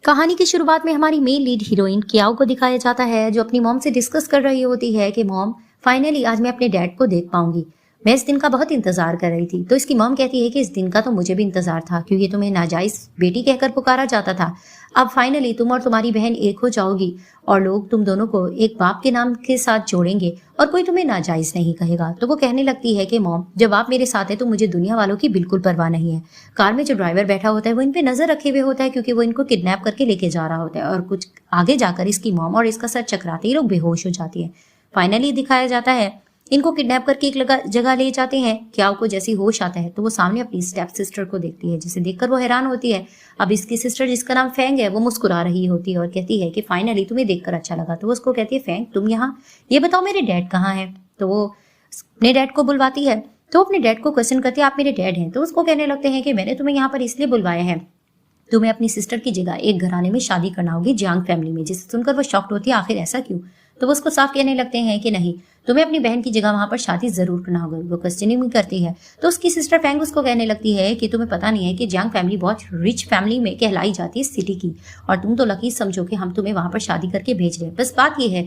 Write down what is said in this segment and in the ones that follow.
कहानी की शुरुआत में हमारी मेन लीड हीरोइन कियाओ को दिखाया जाता है, जो अपनी मॉम से डिस्कस कर रही होती है कि मॉम फाइनली आज मैं अपने डैड को देख पाऊंगी। मैं इस दिन का बहुत इंतजार कर रही थी। तो इसकी मॉम कहती है कि इस दिन का तो मुझे भी इंतजार था, क्योंकि तुम्हें नाजायज बेटी कहकर पुकारा जाता था। अब फाइनली तुम और तुम्हारी बहन एक हो जाओगी और लोग तुम दोनों को एक बाप के नाम के साथ जोड़ेंगे और कोई तुम्हें नाजायज नहीं कहेगा। तो वो कहने लगती है कि मॉम, जब आप मेरे साथ है तो मुझे दुनिया वालों की बिल्कुल परवाह नहीं है। कार में जो ड्राइवर बैठा होता है वो इन पे नजर रखे हुए होता है, क्योंकि वो इनको किडनैप करके लेके जा रहा होता है। और कुछ आगे जाकर इसकी मॉम और इसका सर चकराते ही लोग बेहोश हो जाती है। फाइनली दिखाया जाता है इनको किडनैप करके एक जगह ले जाते हैं। क्याओ को जैसी होश आता है तो वो सामने अपनी स्टेप सिस्टर को देखती है, जिसे देखकर वो हैरान होती है। अब इसकी सिस्टर, जिसका नाम फेंग है, वो मुस्कुरा रही होती है और कहती है कि फाइनली तुम्हें देखकर अच्छा लगा। तो वो उसको कहती है, फेंग तुम यहाँ, ये बताओ मेरे डैड कहाँ है। तो वो अपने डैड को बुलवाती है। तो अपने डैड को क्वेश्चन करती है, आप मेरे डैड हैं। तो उसको कहने लगते हैं कि मैंने तुम्हें यहाँ पर इसलिए बुलवाया है, तुम्हें अपनी सिस्टर की जगह एक घराने में शादी करना होगी, जियांग फैमिली में। जिसे सुनकर वो शॉक्ड होती है, आखिर ऐसा क्यों। तो वो उसको साफ कहने लगते हैं कि नहीं, तुम्हें अपनी बहन की जगह वहां पर शादी जरूर करना होगा। वो क्वेश्चनिंग करती है तो उसकी सिस्टर फैंग उसको कहने लगती है कि तुम्हें पता नहीं है कि जियांग फैमिली बहुत रिच फैमिली में कहलाई जाती है सिटी की, और तुम तो लकी समझो कि हम तुम्हें वहां पर शादी करके भेज रहे हैं। बस बात यह है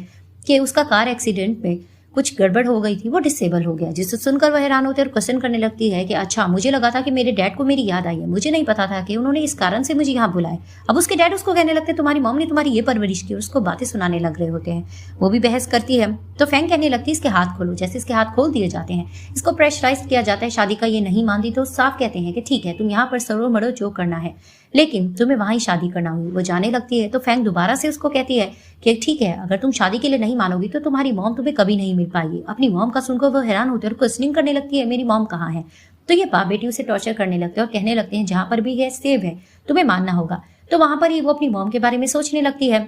कि उसका कार एक्सीडेंट में कुछ गड़बड़ हो गई थी, वो डिसेबल हो गया। जिससे सुनकर वह हैरान होते और क्वेश्चन करने लगती है कि अच्छा, मुझे लगा था कि मेरे डैड को मेरी याद आई है, मुझे नहीं पता था कि उन्होंने इस कारण से मुझे यहाँ बुलाया। अब उसके डैड उसको कहने लगते हैं, तुम्हारी मॉम ने तुम्हारी ये परवरिश की, और उसको बातें सुनाने लग रहे होते हैं। वो भी बहस करती है तो फैंग कहने लगती है, इसके हाथ खोलो। जैसे इसके हाथ खोल दिए जाते हैं, इसको प्रेशराइज किया जाता है शादी का। ये नहीं मानती तो साफ कहते हैं कि ठीक है, तुम यहाँ पर सरो मरो जो करना है, लेकिन तुम्हें वहां ही शादी करना होगी। वो जाने लगती है तो फैंग दोबारा से उसको कहती है कि ठीक है, अगर तुम शादी के लिए नहीं मानोगी तो तुम्हारी मॉम तुम्हें कभी नहीं मिल पाएगी। अपनी मॉम का सुनकर वो हैरान होते और क्वेश्चनिंग करने लगती है, मेरी मॉम कहाँ है। तो ये बाप बेटी उसे टॉर्चर करने लगते हैं और कहने लगते हैं, जहां पर भी है सेव है, तुम्हें मानना होगा। तो वहां पर ही वो अपनी मॉम के बारे में सोचने लगती है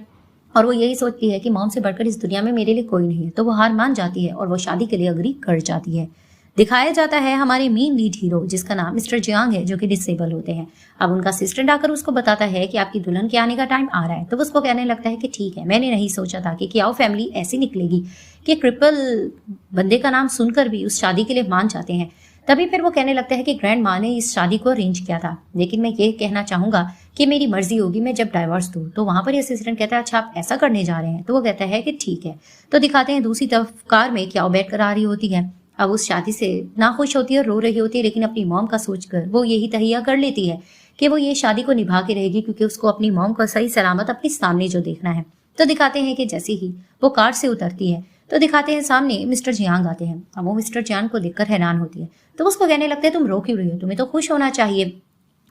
और वो यही सोचती है कि मॉम से बढ़कर इस दुनिया में मेरे लिए कोई नहीं है। तो वो हार मान जाती है और वो शादी के लिए अग्री कर जाती है। दिखाया जाता है हमारे मेन लीड हीरो, जिसका नाम मिस्टर जियांग है, जो कि डिसेबल होते हैं। अब उनका असिस्टेंट आकर उसको बताता है कि आपकी दुल्हन के आने का टाइम आ रहा है। तो उसको कहने लगता है कि ठीक है, मैंने नहीं सोचा था कि कियाओ फैमिली ऐसी निकलेगी कि ट्रिपल बंदे का नाम सुनकर भी उस शादी के लिए मान जाते हैं। तभी फिर वो कहने लगता है कि ग्रैंड माँ ने इस शादी को अरेंज किया था, लेकिन मैं ये कहना चाहूंगा कि मेरी मर्जी होगी मैं जब डाइवोर्स दूं। तो वहां पर ये असिस्टेंट कहता है, अच्छा आप ऐसा करने जा रहे हैं। तो वो कहता है कि ठीक है। तो दिखाते हैं दूसरी तरफ कार में कियाओ बैठ कर आ रही होती है। अब उस शादी से नाखुश होती है और रो रही होती है, लेकिन अपनी मॉम का सोचकर वो यही तहिया कर लेती है कि वो ये शादी को निभा के रहेगी, क्योंकि उसको अपनी मॉम को सही सलामत अपने सामने जो देखना है। तो दिखाते हैं कि जैसे ही वो कार से उतरती है तो दिखाते हैं सामने मिस्टर जियांग आते हैं। अब वो मिस्टर जियांग को देखकर हैरान होती है। तो उसको कहने लगते हैं, तुम रो क्यों रही हो, तुम्हें तो खुश होना चाहिए,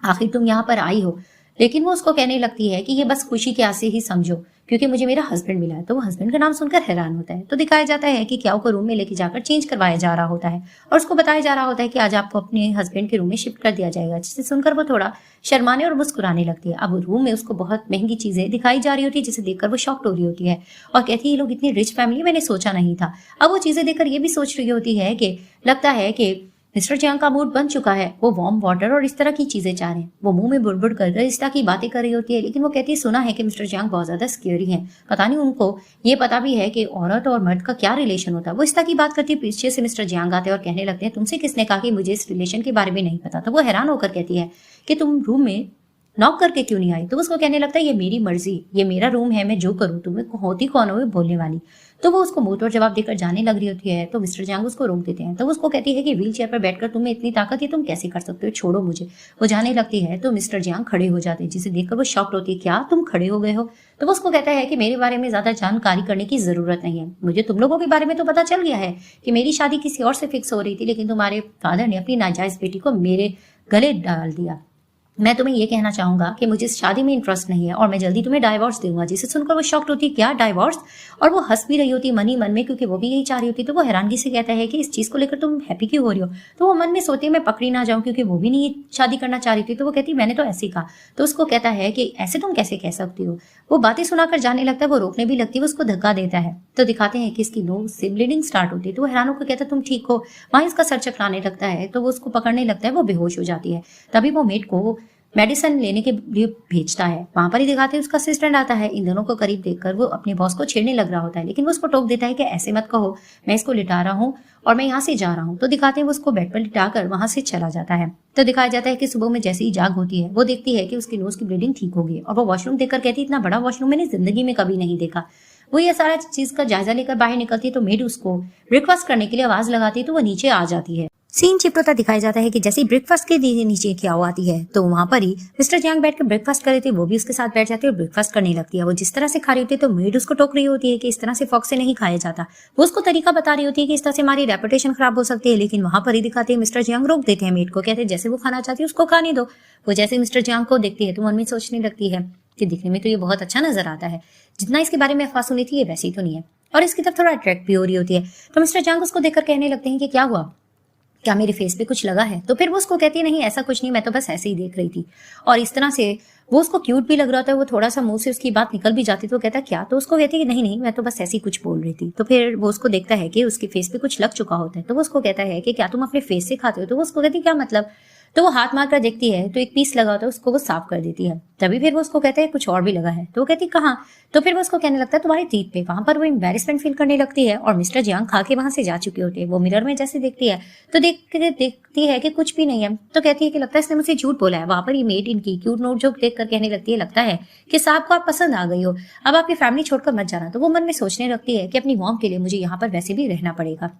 आखिर तुम यहाँ पर आई हो। लेकिन वो उसको कहने लगती है कि ये बस खुशी के आसे ही समझो, क्योंकि मुझे मेरा हस्बैंड मिला है। तो वो हस्बैंड का नाम सुनकर हैरान होता है। तो दिखाया जाता है कि क्याओ को रूम में लेके जाकर चेंज करवाया जा रहा होता है और उसको बताया जा रहा होता है कि आज आपको अपने हस्बैंड के रूम में शिफ्ट कर दिया जाएगा। जिसे सुनकर वो थोड़ा शर्माने और मुस्कुराने लगती है। अब रूम में उसको बहुत महंगी चीजें दिखाई जा रही होती है, जिसे देखकर वो शॉक्ड हो रही होती है और कहती है, ये लोग इतनी रिच फैमिली, मैंने सोचा नहीं था। अब वो चीजें देखकर ये भी सोच रही होती है कि लगता है कि मिस्टर जियांग का मूड बन चुका है, वो वार्म वाटर और इस तरह की चीजें चाह रहे हैं। वो मुंह में बुड़बुड़ कर इस तरह की बातें कर रही होती है, लेकिन वो कहती है, सुना है कि मिस्टर जियांग बहुत ज्यादा स्केरी हैं, पता नहीं उनको ये पता भी है कि औरत और मर्द का क्या रिलेशन होता है। वो इस तरह की बात करती है। पीछे से मिस्टर जियांग आते हैं और कहने लगते हैं, तुमसे किसने कहा कि मुझे इस रिलेशन के बारे में नहीं पता। तो वो हैरान होकर कहती है कि तुम रूम में नॉक करके क्यों नहीं आई। तो उसको कहने लगता है, ये मेरी मर्जी, ये मेरा रूम है, मैं जो करूँ, तुम्हें होती कौन हो बोलने वाली। तो वो उसको मुंह तोड़ जवाब देकर जाने लग रही होती है। तो मिस्टर जियांग उसको रोक देते हैं। तो उसको कहती है कि व्हील चेयर पर बैठकर तुम्हें इतनी ताकत है, तुम कैसे कर सकते हो, छोड़ो मुझे। वो जाने लगती है तो मिस्टर जियांग खड़े हो जाते हैं, जिसे देखकर वो शॉक्ड होती है, क्या तुम खड़े हो गए हो। तो वो उसको कहता है कि मेरे बारे में ज्यादा जानकारी करने की जरूरत नहीं है, मुझे तुम लोगों के बारे में तो पता चल गया है कि मेरी शादी किसी और से फिक्स हो रही थी, लेकिन तुम्हारे फादर ने अपनी नाजायज बेटी को मेरे गले डाल दिया। मैं तुम्हें ये कहना चाहूंगा कि मुझे इस शादी में इंटरेस्ट नहीं है और मैं जल्दी तुम्हें डाइवोर्स दूंगा। जिसे सुनकर वो शॉक्ड होती है, क्या डाइवोर्स। और वो हंस भी रही होती है मन ही मन में, क्योंकि वो भी यही चाह रही होती है। तो वो हैरानगी से कहता है कि इस चीज को लेकर तुम हैप्पी क्यों हो रही हो। तो वो मन में सोती है, मैं पकड़ी ना जाऊं, क्योंकि वो भी नहीं शादी करना चाह रही थी। तो वो कहती, मैंने तो ऐसे ही कहा। तो उसको कहता है कि ऐसे तुम कैसे कह सकती हो। वो बातें सुनाकर जाने लगता है। वो रोकने भी लगती है, वो उसको धक्का देता है। तो दिखाते हैं कि इसकी नोज से ब्लीडिंग स्टार्ट होती है। तो वो हैरान होकर कहता है, तुम ठीक हो। वहां इसका सर चकराने लगता है। तो वो उसको पकड़ने लगता है, वो बेहोश हो जाती है। तभी वो मेड को मेडिसिन लेने के लिए भेजता है। वहां पर ही दिखाते हैं उसका असिस्टेंट आता है। इन दोनों को करीब देखकर वो अपने बॉस को छेड़ने लग रहा होता है, लेकिन वो उसको टोक देता है कि ऐसे मत कहो, मैं इसको लिटा रहा हूँ और मैं यहाँ से जा रहा हूँ। तो दिखाते हैं वो उसको बेड पर लिटाकर वहां से चला जाता है। तो दिखाया जाता है कि सुबह में जैसे ही जाग होती है वो देखती है कि उसकी नोज की ब्लीडिंग ठीक हो गई और वो वॉशरूम देखकर कहती है इतना बड़ा वॉशरूम मैंने जिंदगी में कभी नहीं देखा। वो ये सारा चीज का जायजा लेकर बाहर निकलती है तो मेड उसको ब्रेकफास्ट करने के लिए आवाज लगाती है तो वो नीचे आ जाती है। सीन चिप होता दिखाया जाता है कि जैसे ही ब्रेकफास्ट के नीचे क्या आती है तो वहां पर ही मिस्टर जियांग बैठ कर ब्रेकफास्ट कर रहे थे, वो भी उसके साथ बैठ जाती है और ब्रेकफास्ट करने लगती है। वो जिस तरह से खा रही होती है तो मेड उसको टोक रही होती है कि इस तरह से फॉक से नहीं खाया जाता। वो उसको तरीका बता रही होती है कि इस तरह से हमारी रेपुटेशन खराब हो सकती है, लेकिन वहां पर ही दिखाते हैं मिस्टर जियांग रोक देते हैं मेड को, कहते हैं जैसे वो खाना चाहती है उसको खाने दो। वो जैसे मिस्टर जियांग को देखती है तो मन में सोचने लगती है कि दिखने में तो ये बहुत अच्छा नजर आता है, जितना इसके बारे में अफवाह सुनी थी ये वैसी तो नहीं है, और इसकी तरफ थोड़ा अट्रैक्ट भी हो रही होती है। तो मिस्टर जियांग उसको देखकर कहने लगते हैं कि क्या हुआ, क्या मेरे फेस पे कुछ लगा है? तो फिर वो उसको कहती है नहीं ऐसा कुछ नहीं, मैं तो बस ऐसे ही देख रही थी। और इस तरह से वो उसको क्यूट भी लग रहा था। वो थोड़ा सा मुंह से उसकी बात निकल भी जाती तो वो कहता क्या, तो उसको कहती है कि नहीं नहीं मैं तो बस ऐसे ही कुछ बोल रही थी। तो फिर वो उसको देखता है कि उसके फेस पे कुछ लग चुका होता है तो वो उसको कहता है कि क्या तुम अपने फेस से खाते हो? तो वो उसको कहती क्या मतलब? तो वो हाथ मार कर देखती है तो एक पीस लगा होता है, उसको वो साफ कर देती है। तभी फिर वो उसको कहता है कुछ और भी लगा है। तो वो कहती कहाँ? तो फिर वो उसको कहने लगता है तुम्हारी टीथ पे। वहां पर वो एम्बैरेसमेंट फील करने लगती है और मिस्टर जियांग खा के वहां से जा चुके होते हैं। वो मिरर में जैसे देखती है तो देखती है कि कुछ भी नहीं है। तो कहती है कि लगता है इसने मुझसे झूठ बोला है। वहां पर ये मेड इनकी क्यूट नोट जोक देख कर कहने लगती है लगता है कि साहब को आप पसंद आ गई हो, अब आपकी फैमिली छोड़कर मत जाना। तो वो मन में सोचने लगती है कि अपनी मॉम के लिए मुझे यहाँ पर वैसे भी रहना पड़ेगा।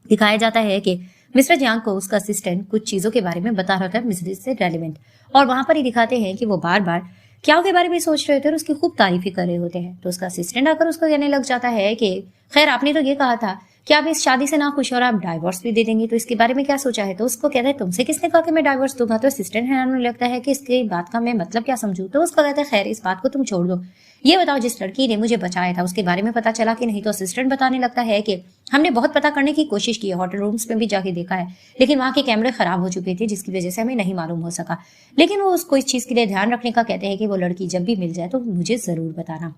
दिखाया जाता है कि मिस्टर जियांग को उसका असिस्टेंट कुछ चीजों के बारे में बता रहा था बिजनेस से रेलिवेंट, और वहां पर ही दिखाते हैं कि वो बार बार क्या के बारे में सोच रहे होते हैं और उसकी खूब तारीफ ही कर रहे होते हैं। तो उसका असिस्टेंट आकर उसको कहने लग जाता है कि खैर आपने तो ये कहा था कि आप इस शादी से ना खुश और आप डाइवोर्स भी दे देंगे, तो इसके बारे में क्या सोचा है? तो उसको कहता है तुमसे किसने कहा कि मैं डाइवोर्स दूंगा? तो असिस्टेंट हैरान होने लगता है कि इसके बात का मैं मतलब क्या समझूं। तो उसको कहता है खैर इस बात को तुम छोड़ दो, ये बताओ जिस लड़की ने मुझे बचाया था उसके बारे में पता चला कि नहीं? तो असिस्टेंट बताने लगता है कि हमने बहुत पता करने की कोशिश की है, होटल रूम्स में भी जाके देखा है, लेकिन वहां के कैमरे खराब हो चुके थे जिसकी वजह से हमें नहीं मालूम हो सका। लेकिन वो उसको इस चीज के लिए ध्यान रखने का कहते हैं कि वो लड़की जब भी मिल जाए तो मुझे जरूर बताना।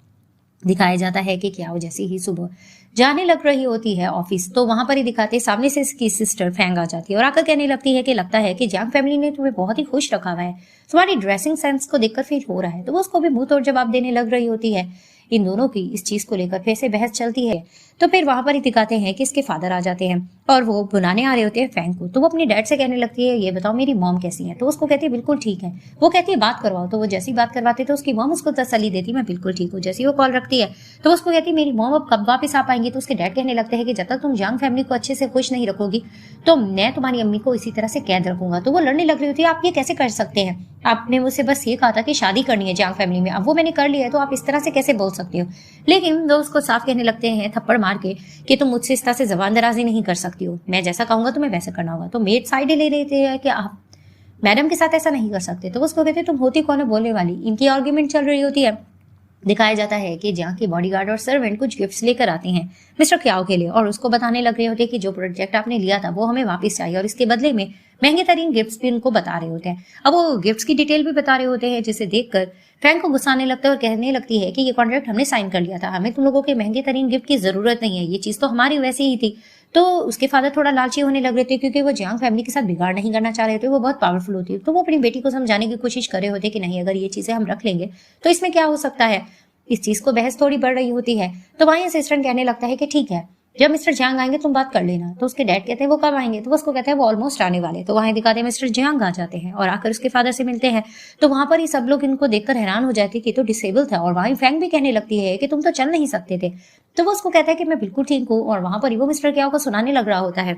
दिखाया जाता है कि क्या वो जैसे ही सुबह जाने लग रही होती है ऑफिस तो वहां पर ही दिखाते सामने से इसकी सिस्टर फैंग आ जाती है और आकर कहने लगती है कि लगता है कि जियांग फैमिली ने तुम्हें बहुत ही खुश रखा हुआ है, तुम्हारी ड्रेसिंग सेंस को देखकर फील हो रहा है। तो वो उसको भी मुंह तोड़ जवाब देने लग रही होती है। इन दोनों की इस चीज को लेकर फिर से बहस चलती है। तो फिर वहां पर ही दिखाते हैं कि इसके फादर आ जाते हैं और वो बुलाने आ रहे होते हैं फैंग को। तो वो अपने डैड से कहने लगती है ये बताओ मेरी मॉम कैसी है? तो उसको कहती है बिल्कुल ठीक है। वो कहती है बात करवाओ। तो वो जैसी बात करवाते तो उसकी मॉम उसको तसल्ली देती मैं बिल्कुल ठीक हूँ। जैसी वो कॉल रखती है तो उसको कहती है मेरी मॉम अब कब वापस आ पाएंगी? तो उसके डैड कहने लगते हैं कि जब तक तुम जियांग फैमिली को अच्छे से खुश नहीं रखोगी तो मैं तुम्हारी अम्मी को इसी तरह से कैद रखूंगा। तो वो लड़ने लग रही होती है आप ये कैसे कर सकते हैं? आपने मुझसे बस ये कहा था कि शादी करनी है जियांग फैमिली में, अब वो मैंने कर लिया है तो आप इस तरह से कैसे बोल सकते हो? लेकिन वो उसको साफ कहने लगते हैं थप्पड़ मार के कि तुम मुझसे इस तरह से जबान दराजी नहीं कर सकती हो, मैं जैसा कहूंगा तुम्हें वैसा करना होगा। तो मेड साइड ले लेते हैं कि आप मैडम के साथ ऐसा नहीं कर सकते। तो उसको कहते तुम होती कौन है बोलने वाली? इनकी आर्ग्यूमेंट चल रही होती है। दिखाया जाता है कि जियांग की बॉडीगार्ड और सर्वेंट कुछ गिफ्ट्स लेकर आते हैं मिस्टर क्याओ के लिए और उसको बताने लग रहे होते हैं कि जो प्रोजेक्ट आपने लिया था वो हमें वापस चाहिए और इसके बदले में महंगे तरीन गिफ्ट्स भी उनको बता रहे होते हैं। अब वो गिफ्ट्स की डिटेल भी बता रहे होते हैं जिसे देखकर फ्रैंक को गुस्सा आने लगता है और कहने लगती है कि ये कॉन्ट्रैक्ट हमने साइन कर लिया था, हमें तुम लोगों के महंगे तरीन गिफ्ट की जरूरत नहीं है, ये चीज तो हमारी वैसे ही थी। तो उसके फादर थोड़ा लालची होने लग रहे थे क्योंकि वो जियांग फैमिली के साथ बिगाड़ नहीं करना चाह रहे थे, वो बहुत पावरफुल होती है। तो वो अपनी बेटी को समझाने की कोशिश कर रहे होते कि नहीं अगर ये चीजें हम रख लेंगे तो इसमें क्या हो सकता है। इस चीज को बहस थोड़ी बढ़ रही होती है तो वहीं असिस्टेंट कहने लगता है कि ठीक है जब मिस्टर जियांग आएंगे तुम बात कर लेना। तो उसके डैड कहते हैं वो कब आएंगे? तो वो उसको कहते हैं वो ऑलमोस्ट आने वाले। तो वहां दिखाते हैं मिस्टर जियांग आ जाते हैं और आकर उसके फादर से मिलते हैं। तो वहां पर ही सब लोग इनको देखकर हैरान हो जाते हैं कि तो डिसेबल था और वहीं फैंग भी कहने लगती है कि तुम तो चल नहीं सकते थे। तो वो उसको कहता है कि मैं बिल्कुल ठीक हूँ और वहां पर ही वो मिस्टर क्याओ को सुनाने लग रहा होता है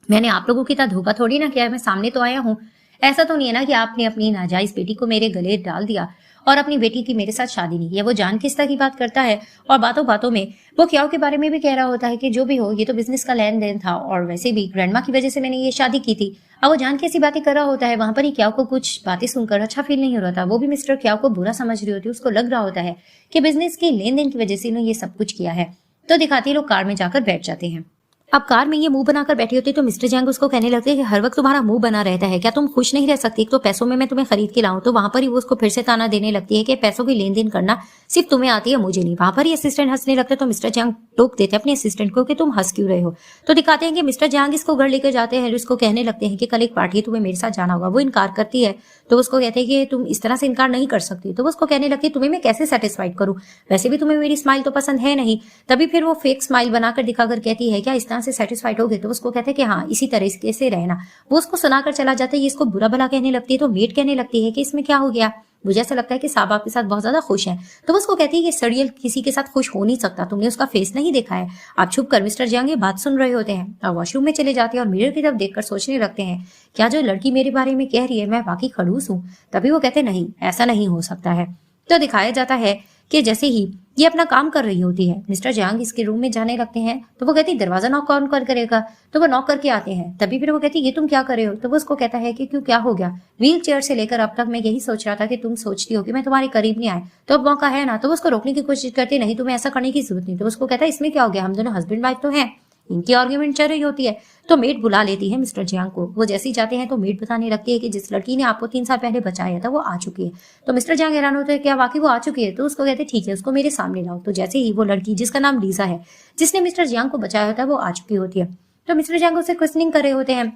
मैंने आप लोगों की तरह धोखा थोड़ी ना किया है, मैं सामने तो आया हूँ। ऐसा तो नहीं है ना कि आपने अपनी नाजायज बेटी को मेरे गले डाल दिया और अपनी बेटी की मेरे साथ शादी नहीं की। वो जान किस तरह की बात करता है और बातों बातों में वो क्याओ के बारे में भी कह रहा होता है कि जो भी हो ये तो बिजनेस का लेन देन था और वैसे भी ग्रैंडमा की वजह से मैंने ये शादी की थी। अब वो जान के ऐसी बातें कर रहा होता है। वहां पर ही क्याओ को कुछ बातें सुनकर अच्छा फील नहीं हो रहा था। वो भी मिस्टर क्याओ को बुरा समझ रही होती है। उसको लग रहा होता है कि बिजनेस के लेन देन की वजह से इन्होंने ये सब कुछ किया है। तो दिखाती लोग कार में जाकर बैठ जाते हैं। अब कार में ये मुंह बनाकर बैठी होती तो मिस्टर जियांग उसको कहने लगते हैं कि हर वक्त तुम्हारा मुंह बना रहता है, क्या तुम खुश नहीं रह सकती? तो पैसों में मैं तुम्हें खरीद के लाऊं। तो वहां पर ही वो उसको फिर से ताना देने लगती है कि पैसों की लेन देन करना सिर्फ तुम्हें आती है मुझे नहीं। वहां पर ही असिस्टेंट हंसने लगता है तो मिस्टर जियांग टोक देते हैं अपने असिस्टेंट को कि तुम हंस क्यों रहे हो। तो दिखाते हैं कि मिस्टर जियांग इसको घर लेकर जाते हैं और इसको कहने लगते हैं कि कल एक पार्टी तुम्हें मेरे साथ जाना होगा। वो इनकार करती है तो उसको कहते हैं कि तुम इस तरह से इनकार नहीं कर सकती। तो वो उसको कहने लगती है तुम्हें मैं कैसे सेटिस्फाइड करूं, वैसे भी तुम्हें मेरी स्माइल तो पसंद है नहीं। तभी फिर वो फेक स्माइल बनाकर दिखाकर कहती है क्या इस तरह से सेटिस्फाइड हो गए। तो उसको कहते हैं कि हाँ इसी तरीके से रहना। वो उसको सुनाकर चला जाता है, ये इसको बुरा भला कहने लगती है। तो मेड कहने लगती है कि इसमें क्या हो गया, मुझे ऐसा लगता है कि साहब आपके साथ बहुत ज्यादा खुश है। तो वो उसको कहती है कि सड़ियल किसी के साथ खुश हो नहीं सकता, तुमने उसका फेस नहीं देखा है। आप छुप कर मिस्टर जियांग ये बात सुन रहे होते हैं और वॉशरूम में चले जाते हैं और मिरर की तरफ देखकर सोचने लगते हैं क्या जो लड़की मेरे बारे में कह रही है मैं वाकई खड़ूस हूँ। तभी वो कहते नहीं ऐसा नहीं हो सकता है। तो दिखाया जाता है कि जैसे ही ये अपना काम कर रही होती है मिस्टर जियांग इसके रूम में जाने लगते हैं। तो वो कहती दरवाजा नॉक कौन कर करेगा। तो वो नॉक करके आते हैं। तभी फिर वो कहती ये तुम क्या कर रहे हो। तो वो उसको कहता है कि क्यों क्या हो गया, व्हील चेयर से लेकर अब तक मैं यही सोच रहा था कि तुम सोचती हो कि मैं तुम्हारे करीब नहीं आए, तो अब मौका है ना। तो वो उसको रोकने की कोशिश करती नहीं तुम्हें ऐसा करने की जरूरत नहीं। तो उसको कहता है इसमें क्या हो गया, हम दोनों हस्बैंड वाइफ तो हैं। इनकी आर्ग्यूमेंट चल रही होती है। तो मेड बुला लेती है मिस्टर जियांग को। वो जैसे ही जाते हैं तो मेड बताने लगती है कि जिस लड़की ने आपको 3 साल पहले बचाया था वो आ चुकी है। तो मिस्टर जियांग हैरान होते हैं क्या वाकई वो आ चुकी है। तो उसको कहते हैं ठीक है उसको मेरे सामने लाओ। तो जैसे ही वो लड़की जिसका नाम लीजा है जिसने मिस्टर जियांग को बचाया होता है वो आ चुकी होती है। तो मिस्टर जियांग उसे क्वेश्चनिंग कर रहे होते हैं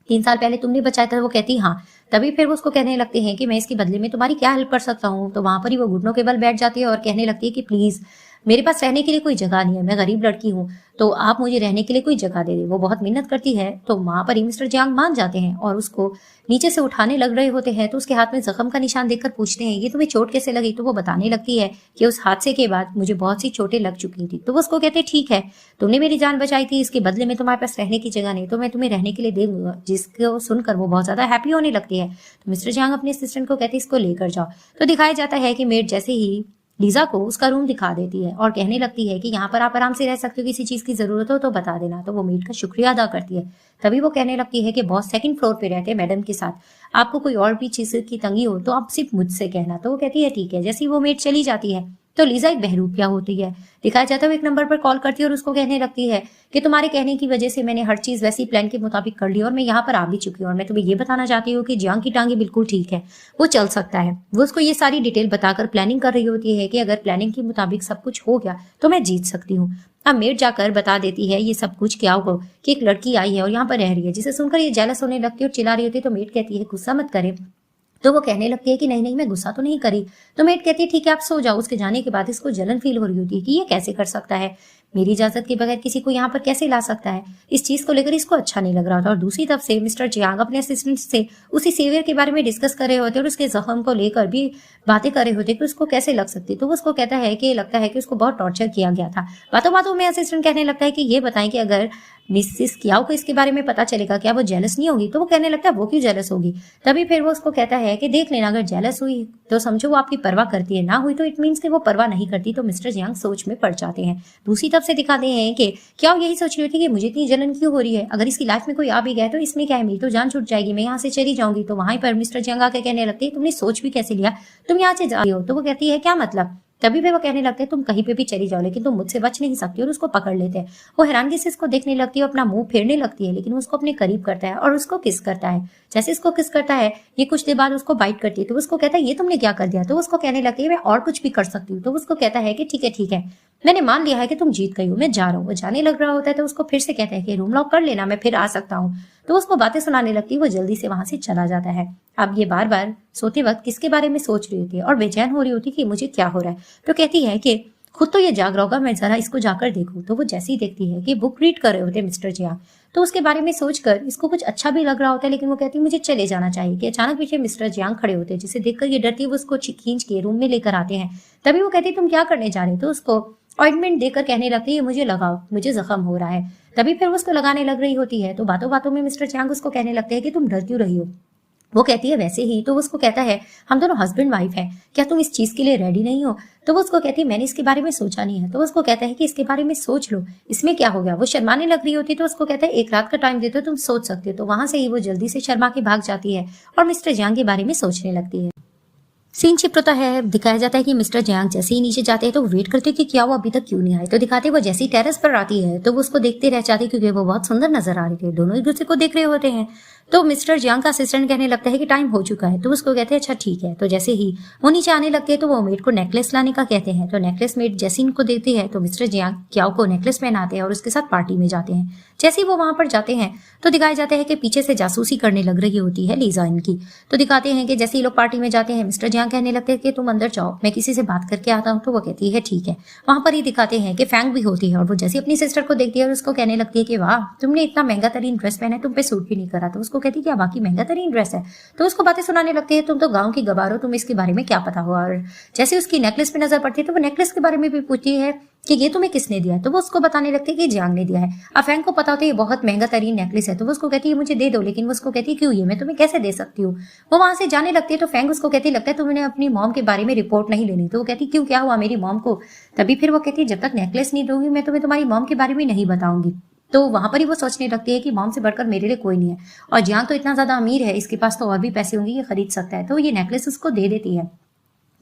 3 साल पहले तुमने बचाया था। वो कहती हाँ। तभी फिर वो उसको कहने लगते हैं कि मैं इसके बदले में तुम्हारी क्या हेल्प कर सकता हूँ। तो वहां पर ही वो घुटनों के बल बैठ जाती है और कहने लगती है कि प्लीज मेरे पास रहने के लिए कोई जगह नहीं है, मैं गरीब लड़की हूँ, तो आप मुझे रहने के लिए कोई जगह दे दे। वो बहुत मिन्नत करती है। तो वहां पर ही मिस्टर जियांग मान जाते हैं और उसको नीचे से उठाने लग रहे होते हैं। तो उसके हाथ में जख्म का निशान देखकर पूछते हैं ये तुम्हें चोट कैसे लगी। तो वो बताने लगती है कि उस हादसे के बाद मुझे बहुत सी चोटें लग चुकी थी। तो वो उसको कहते ठीक है तुमने मेरी जान बचाई थी, इसके बदले में तुम्हारे पास रहने की जगह नहीं तो मैं तुम्हें रहने के लिए दे दूंगा। जिसको सुनकर वो बहुत ज्यादा हैप्पी होने लगती है। तो मिस्टर जियांग अपने असिस्टेंट को कहते इसको लेकर जाओ। तो दिखाया जाता है कि मेड जैसे ही लीजा को उसका रूम दिखा देती है और कहने लगती है कि यहाँ पर आप आराम से रह सकते हो, किसी चीज की जरूरत हो तो बता देना। तो वो मेड का शुक्रिया अदा करती है। तभी वो कहने लगती है कि बॉस 2nd फ्लोर पे रहते हैं मैडम के साथ, आपको कोई और भी चीज की तंगी हो तो आप सिर्फ मुझसे कहना। तो वो कहती है ठीक है। जैसे ही वो मेड चली जाती है तो लीजा एक बहरूपिया होती है। दिखाया जाता है वो एक नंबर पर कॉल करती है और उसको कहने लगती है कि तुम्हारे कहने की वजह से मैंने हर चीज वैसी प्लान के मुताबिक कर ली और मैं यहाँ पर आ भी चुकी हूँ और मैं तुम्हें ये बताना चाहती हूँ कि जियांग की टांगे बिल्कुल ठीक है, वो चल सकता है। वो उसको ये सारी डिटेल बताकर प्लानिंग कर रही होती है कि अगर प्लानिंग के मुताबिक सब कुछ हो गया तो मैं जीत सकती हूँ। अब मेड जाकर बता देती है ये सब कुछ क्या हो कि एक लड़की आई है और यहाँ पर रह रही है, जिसे सुनकर ये जेलस होने लगती है और चिल्ला रही होती है। तो मेड कहती है गुस्सा मत करे। तो वो कहने लगती है कि नहीं नहीं मैं गुस्सा तो नहीं करी। तो मेड कहती है ठीक है आप सो जाओ। उसके जाने के बाद इसको जलन फील हो रही होती है कि ये कैसे कर सकता है, मेरी इजाजत के बगैर किसी को यहाँ पर कैसे ला सकता है। इस चीज को लेकर इसको अच्छा नहीं लग रहा था। और दूसरी तरफ से मिस्टर जियांग अपने असिस्टेंट से उसी सेवियर के बारे में डिस्कस कर रहे होते और उसके जख्म को लेकर भी बातें कर रहे होते कि उसको कैसे लग सकती। तो वो उसको कहता है कि लगता है कि उसको बहुत टॉर्चर किया गया था। बातों बातों में असिस्टेंट कहने लगता है कि ये बताएं कि अगर मिसिस कियाओ को इसके बारे में पता चलेगा क्या वो जेलस नहीं होगी। तो वो कहने लगता है वो क्यों जेलस होगी। तभी फिर वो उसको कहता है कि देख लेना अगर जेलस हुई तो समझो वो आपकी परवाह करती है, ना हुई तो इट मीन्स कि वो परवाह नहीं करती। तो मिस्टर जियांग सोच में पड़ जाते हैं। दूसरी तरफ से दिखाते हैं कि क्या वो यही सोच रही होती कि मुझे इतनी जलन क्यों हो रही है, अगर इसकी लाइफ में कोई आ भी गया तो इसमें क्या है, मेरी तो जान छूट जाएगी, मैं यहाँ से चली जाऊंगी। तो वहां पर मिस्टर जियांग आके कहने लगते हैं तुमने सोच भी कैसे लिया, तुम यहाँ से जा रही हो। तो वो कहती है क्या मतलब। तभी भी वो कहने लगते हैं तुम कहीं पे भी चली जाओ लेकिन तुम मुझसे बच नहीं सकती। और उसको पकड़ लेते हैं। वो हैरानगी से इसको देखने लगती है, अपना मुंह फेरने लगती है, लेकिन उसको अपने करीब करता है और उसको किस करता है। जैसे इसको किस करता है ये कुछ देर बाद उसको बाइट करती है। तो उसको कहता है ये तुमने क्या कर दिया। तो उसको कहने लगती है मैं और कुछ भी कर सकती हूँ। तो उसको कहता है कि ठीक है मैंने मान लिया है कि तुम जीत गई हो, मैं जा रहा हूँ। वो जाने लग रहा होता है तो उसको फिर से कहता है कि रूम लॉक कर लेना, मैं फिर आ सकता हूँ। तो उसको बातें सुनाने लगती है, वो जल्दी से वहां से चला जाता है। अब ये बार बार सोते वक्त किसके बारे में सोच रही होती है और बेचैन हो रही होती है कि मुझे क्या हो रहा है। तो कहती है कि खुद तो ये जाग रहा होगा, मैं जरा इसको जाकर देखूं। तो वो जैसे ही देखती है कि बुक रीड कर रहे होते मिस्टर जियांग, तो उसके बारे में सोचकर इसको कुछ अच्छा भी लग रहा होता है, लेकिन वो कहती है मुझे चले जाना चाहिए। कि अचानक पीछे मिस्टर जियांग खड़े होते हैं, जिसे देखकर ये डरती है। वो उसको खींच के रूम में लेकर आते हैं। तभी वो कहती है तुम क्या करने जा रहे हो। तो उसको ऑइंटमेंट देकर कहने लगती है मुझे लगाओ, मुझे जख्म हो रहा है। तभी फिर वो उसको लगाने लग रही होती है। तो बातों बातों में मिस्टर जियांग उसको कहने लगते हैं कि तुम डर क्यों रही हो। वो कहती है वैसे ही। तो वो उसको कहता है हम दोनों हस्बैंड वाइफ हैं, क्या तुम इस चीज के लिए रेडी नहीं हो। तो वो उसको कहती है मैंने इसके बारे में सोचा नहीं है। तो वो उसको कहता है कि इसके बारे में सोच लो, इसमें क्या हो गया। वो शर्माने लग रही होती है। तो उसको कहता है एक रात का टाइम देते हो, तुम सोच सकते हो। तो वहां से ही वो जल्दी से शर्मा के भाग जाती है और मिस्टर जियांग के बारे में सोचने लगती है। सीन शिफ्ट होता है। दिखाया जाता है कि मिस्टर जियांग जैसे ही नीचे जाते हैं तो वेट करते हैं कि क्या वो अभी तक क्यों नहीं आए। तो दिखाते वो जैसे ही टेरेस पर आती है तो वो उसको देखते रह जाते क्योंकि वो बहुत सुंदर नजर आ रही थी। दोनों एक दूसरे को देख रहे होते हैं। तो मिस्टर जियांग का असिस्टेंट कहने लगता है कि टाइम हो चुका है, तो उसको कहते हैं अच्छा ठीक है। तो जैसे ही वो नीचे आने लगते हैं तो वो मेड को नेकलेस लाने का कहते हैं। तो नेकलेस मेड जैसे इनको देखती है तो मिस्टर जियांग क्याओ को नेकलेस पहनाते हैं और उसके साथ पार्टी में जाते हैं। जैसे ही वो वहां पर जाते हैं तो दिखाया जाता है कि पीछे से जासूसी करने लग रही होती है लीजा इनकी। तो दिखाते हैं कि जैसे ही लोग पार्टी में जाते हैं मिस्टर जियांग कहने लगते हैं कि तुम अंदर जाओ, मैं किसी से बात करके आता हूँ। तो वो कहती है ठीक है। वहां पर ही दिखाते हैं कि फैंग भी होती है और वो जैसे अपनी सिस्टर को देखती है और उसको कहने लगती है कि वाह तुमने इतना महंगा तरीन ड्रेस पहना है, तुम पे सूट भी नहीं करा। तो उसको कहती है क्या बाकी महंगा तरीन ड्रेस है। तो उसको बातें सुनाने लगती है तुम तो गाँव की गवार हो, तुम इसके बारे में क्या पता हो। और जैसे उसकी नेकलेस पे नजर पड़ती है तो वो नेकलेस के बारे में भी पूछती है कि ये तुम्हें किसने दिया है। तो वो उसको बताने लगती है कि जियांग ने दिया है। अब फैंग को पता होता है ये बहुत महंगा तरीन नेकलेस है, तो वो उसको कहती है मुझे दे दो। लेकिन वो उसको कहती है क्यों, ये मैं तुम्हें कैसे दे सकती हूँ। वो वहां से जाने लगती है तो फैंग उसको कहती लगता है तुमने अपनी मॉम के बारे में रिपोर्ट नहीं लेनी। तो वो कहती क्यों, क्या हुआ मेरी मॉम को। तभी फिर वो कहती है जब तक नेकलेस नहीं दोगी मैं तुम्हें तुम्हारी मॉम के बारे में नहीं बताऊंगी। तो वहां पर ही वो सोचने लगती है कि मॉम से बढ़कर मेरे लिए कोई नहीं है और जियांग तो इतना ज्यादा अमीर है, इसके पास तो और भी पैसे होंगे, ये खरीद सकता है। तो ये नेकलेस उसको दे देती है।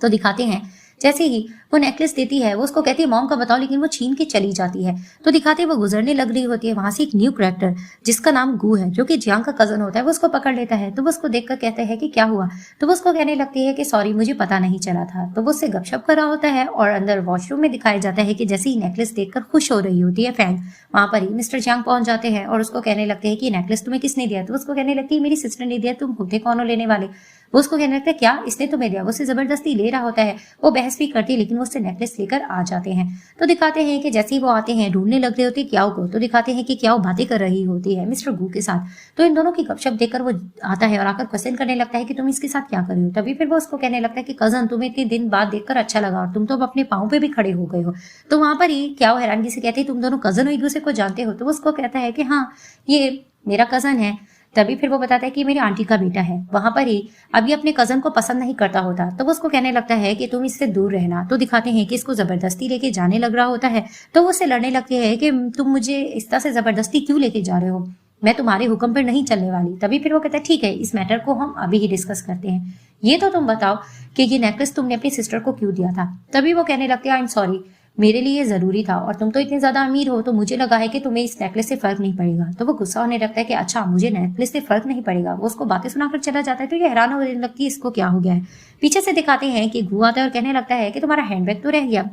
तो दिखाते हैं जैसे ही वो नेकलेस देती है वो उसको कहती है मॉम का बताओ, लेकिन वो छीन के चली जाती है। तो दिखाते हैं वो गुजरने लग रही होती है, वहां से एक न्यू कैरेक्टर जिसका नाम गू है जो कि जियांग का कजन होता है वो उसको पकड़ लेता है। तो वो उसको देखकर कहता है कि क्या हुआ। तो वो उसको कहने लगती है कि सॉरी मुझे पता नहीं चला था। तो वो उससे गपशप कर रहा होता है और अंदर वॉशरूम में दिखाया जाता है कि जैसे ही नेकलेस देखकर खुश हो रही होती है फैंग, वहां पर ही मिस्टर जियांग पहुंच जाते हैं और उसको कहने लगते हैं कि नेकलेस तुम्हें किसने दिया। तो उसको कहने लगती है मेरी सिस्टर ने दिया, तुम होते कौन हो लेने वाले। वो उसको कहने लगता है क्या इसने तुम्हें दिया। वो उससे जबरदस्ती ले रहा होता है, वो बहस भी करती है लेकिन वो उससे नेकलेस लेकर आ जाते हैं। तो दिखाते हैं कि जैसे ही वो आते हैं ढूंढने लग रहे होते क्याओ को। तो दिखाते हैं कि क्याओ बातें कर रही होती है मिस्टर गू के साथ। तो इन दोनों की गपशप देखकर वो आता है और आकर क्वेश्चन करने लगता है कि तुम इसके साथ क्या कर रही हो। तभी फिर वो उसको कहने लगता है कि कजन तुम्हें इतने दिन बाद देखकर अच्छा लगा और तुम तो अब अपने पाँव पे भी खड़े हो गए हो। तो वहां पर ही क्याओ हैरानगी से कहते हैं तुम दोनों कजन हो, एक दूसरे को जानते हो। तो वो उसको कहता है कि हाँ ये मेरा कजन है। तभी फिर वो बताता है कि मेरी आंटी का बेटा है। वहां पर ही अभी अपने कजन को पसंद नहीं करता होता तो वो उसको कहने लगता है कि तुम इससे दूर रहना। तो दिखाते हैं कि इसको जबरदस्ती लेके जाने लग रहा होता है। तो वो उससे लड़ने लगती है कि तुम मुझे इस तरह से जबरदस्ती क्यों लेके जा रहे हो, मैं तुम्हारे हुक्म पर नहीं चलने वाली। तभी फिर वो कहता है ठीक है इस मैटर को हम अभी ही डिस्कस करते हैं, ये तो तुम बताओ कि ये नेकलेस तुमने अपनी सिस्टर को क्यों दिया था। तभी वो कहने लगते हैं आई एम सॉरी, मेरे लिए ये जरूरी था और तुम तो इतने ज्यादा अमीर हो तो मुझे लगा है कि तुम्हें इस नेकलेस से फर्क नहीं पड़ेगा। तो वो गुस्सा होने लगता है कि अच्छा मुझे नेकलेस से फर्क नहीं पड़ेगा। वो उसको बातें सुनाकर चला जाता है। तो ये हैरान होने लगती है इसको क्या हो गया है। पीछे से दिखाते हैं कि गू आता है और कहने लगता है कि तुम्हारा हैंडबैग तो रह गया।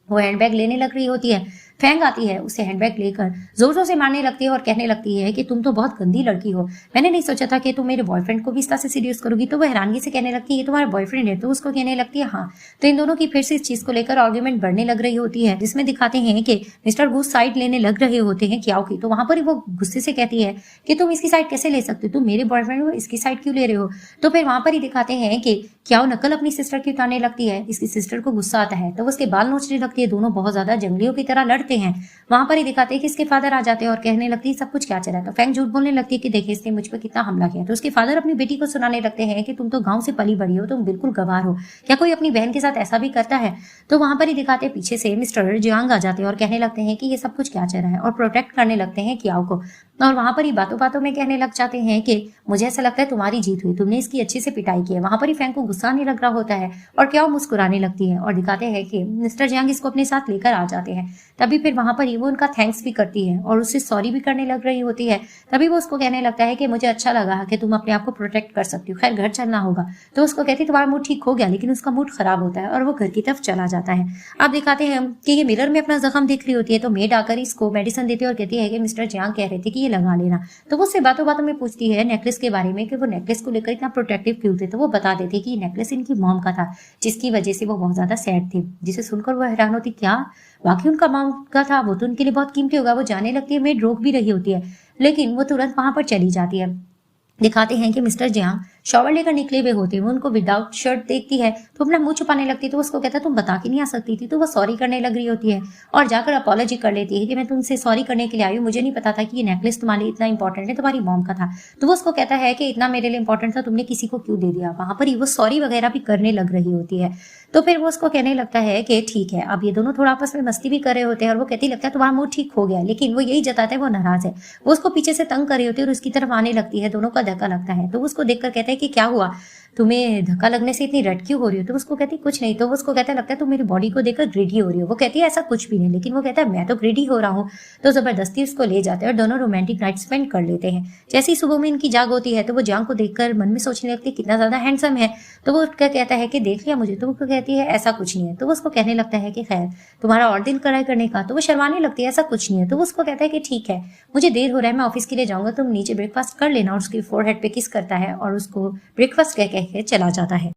वो हैंडबैग लेने लग रही होती है, फैंग आती है उसे हैंडबैग लेकर जोर जोर से मारने लगती है और कहने लगती है कि तुम तो बहुत गंदी लड़की हो, मैंने नहीं सोचा था कि तुम मेरे बॉयफ्रेंड को भी इस तरह से सीरियस करोगी। तो वो हैरानगी से कहने लगती है ये तुम्हारा बॉयफ्रेंड है। तो उसको कहने लगती है हाँ। तो इन दोनों की फिर से इस चीज को लेकर आर्ग्यूमेंट बढ़ने लग रही होती है, जिसमें दिखाते हैं कि मिस्टर गूस साइड लेने लग रहे होते हैं क्याओ की। तो वहां पर ही वो गुस्से से कहती है कि तुम इसकी साइड कैसे ले सकते हो, तुम मेरे बॉयफ्रेंड हो, इसकी साइड क्यों ले रहे हो। तो फिर वहां पर ही दिखाते हैं कि क्याओ नकल अपनी सिस्टर की उतारने लगती है। इसकी सिस्टर को गुस्सा आता है तो वो उसके बाल नोचने लगती है, दोनों बहुत ज्यादा जंगलियों की तरह लड़ते हैं। वहां पर ही दिखाते हैं कि इसके फादर आ जाते हैं और कहने लगती है सब कुछ क्या चला। तो फैंग झूठ बोलने लगती है कि देखिए इसने मुझ पर कितना हमला किया। तो उसके फादर अपनी बेटी को सुनाने लगते हैं कि तुम तो गांव से पली बड़ी हो, तुम बिल्कुल गवार हो, क्या कोई अपनी बहन के साथ ऐसा भी करता है। तो वहां पर ही दिखाते हैं पीछे से मिस्टर जियांग आ जाते हैं और कहने लगते हैं कि ये सब कुछ क्या चल रहा है और प्रोटेक्ट करने लगते हैं क्याओ को। और वहां पर ही बातों बातों में कहने लग जाते हैं कि मुझे ऐसा लगता है तुम्हारी जीत हुई, तुमने इसकी अच्छे से पिटाई की है। वहां पर ही फैंग को गुस्सा आने लग रहा होता है और क्याओ मुस्कुराने लगती है और दिखाते हैं कि मिस्टर जियांग इसको अपने साथ लेकर आ जाते हैं। तभी फिर वहां पर ही वो उनका थैंक्स भी करती है और उससे सॉरी भी करने लग रही होती है। तभी वो उसको कहने लगता है कि मुझे अच्छा लगा कि तुम अपने आप को प्रोटेक्ट कर सकती हो, खैर घर चलना होगा। तो उसको कहती है तुम्हारा मूड ठीक हो गया, लेकिन उसका मूड खराब होता है और वो घर की तरफ चला जाता है। अब दिखाते हैं कि ये मिरर में अपना जख्म देख रही होती है तो मेड आकर इसको मेडिसिन देती है और कहती है कि मिस्टर जियांग कह रहे थे कि ये लगा लेना। तो वो उससे बातों बातों में पूछती है नेकलेस के बारे में कि वो नेकलेस को लेकर इतना प्रोटेक्टिव क्यों थे। तो वो बता देते कि नेकलेस इनकी मॉम का था, जिसकी वजह से वो बहुत ज्यादा सैड थे। जिसे सुनकर वो हैरान होती, क्या वाकई उनका मॉम का था, वो तो उनके लिए बहुत कीमती होगा। वो जाने लगती है, मेड रोक भी रही होती है लेकिन वो तुरंत वहां पर चली जाती है। दिखाते हैं कि मिस्टर जियांग शॉवर लेकर निकले हुए होते हैं, वो उनको विदाउट शर्ट देखती है तो अपना मुंह छुपाने लगती है। तो उसको कहता है तुम बता के नहीं आ सकती थी। तो वो सॉरी करने लग रही होती है और जाकर अपॉलॉजी कर लेती है कि मैं तुमसे सॉरी करने के लिए आई हूँ, मुझे नहीं पता था कि ये नेकलेस तुम्हारे लिए इतना इंपॉर्टेंट है, तुम्हारी मॉम का था। तो वो उसको कहता है कि इतना मेरे लिए इंपॉर्टेंट था, तुमने किसी को क्यों दे दिया। वहां पर ही वो सॉरी वगैरह भी करने लग रही होती है। तो फिर वो उसको कहने लगता है कि ठीक है। अब ये दोनों थोड़ा आपस में मस्ती भी कर रहे होते हैं और वो कहती लगता है तुम्हारा मूड ठीक हो गया, लेकिन वो यही जताता है वो नाराज है। वो उसको पीछे से तंग कर रही होती है और उसकी तरफ आने लगती है, दोनों का धक्का लगता है। तो उसको देखकर कहता है कि क्या हुआ। तुम्हें धक्का लगने से इतनी रेड क्यों हो रही हो? तो उसको कहती कुछ नहीं। तो वो उसको कहता लगता है तुम मेरी बॉडी को देखकर ग्रीडी हो रही हो। वो कहती है ऐसा कुछ भी नहीं, लेकिन वो कहता है मैं तो ग्रीडी हो रहा हूँ। तो जबरदस्ती उसको ले जाते हैं और दोनों रोमांटिक नाइट स्पेंड कर लेते हैं। जैसे ही सुबह में इनकी जाग होती है तो वो जियांग को देखकर मन में सोचने लगती है कितना ज्यादा हैंडसम है। तो वो क्या कहता है कि देख लिया मुझे? तो वो कहती है ऐसा कुछ नहीं है। तो वो उसको कहने लगता है कि खैर तुम्हारा और दिल कराई करने का। तो वो शर्माने लगती है ऐसा कुछ नहीं है। तो वो उसको कहता है कि ठीक है मुझे देर हो रहा है, मैं ऑफिस के लिए जाऊंगा, तुम नीचे ब्रेकफास्ट कर लेना। और उसकी फोरहेड पे किस करता है और उसको ब्रेकफास्ट कह के चला जाता है।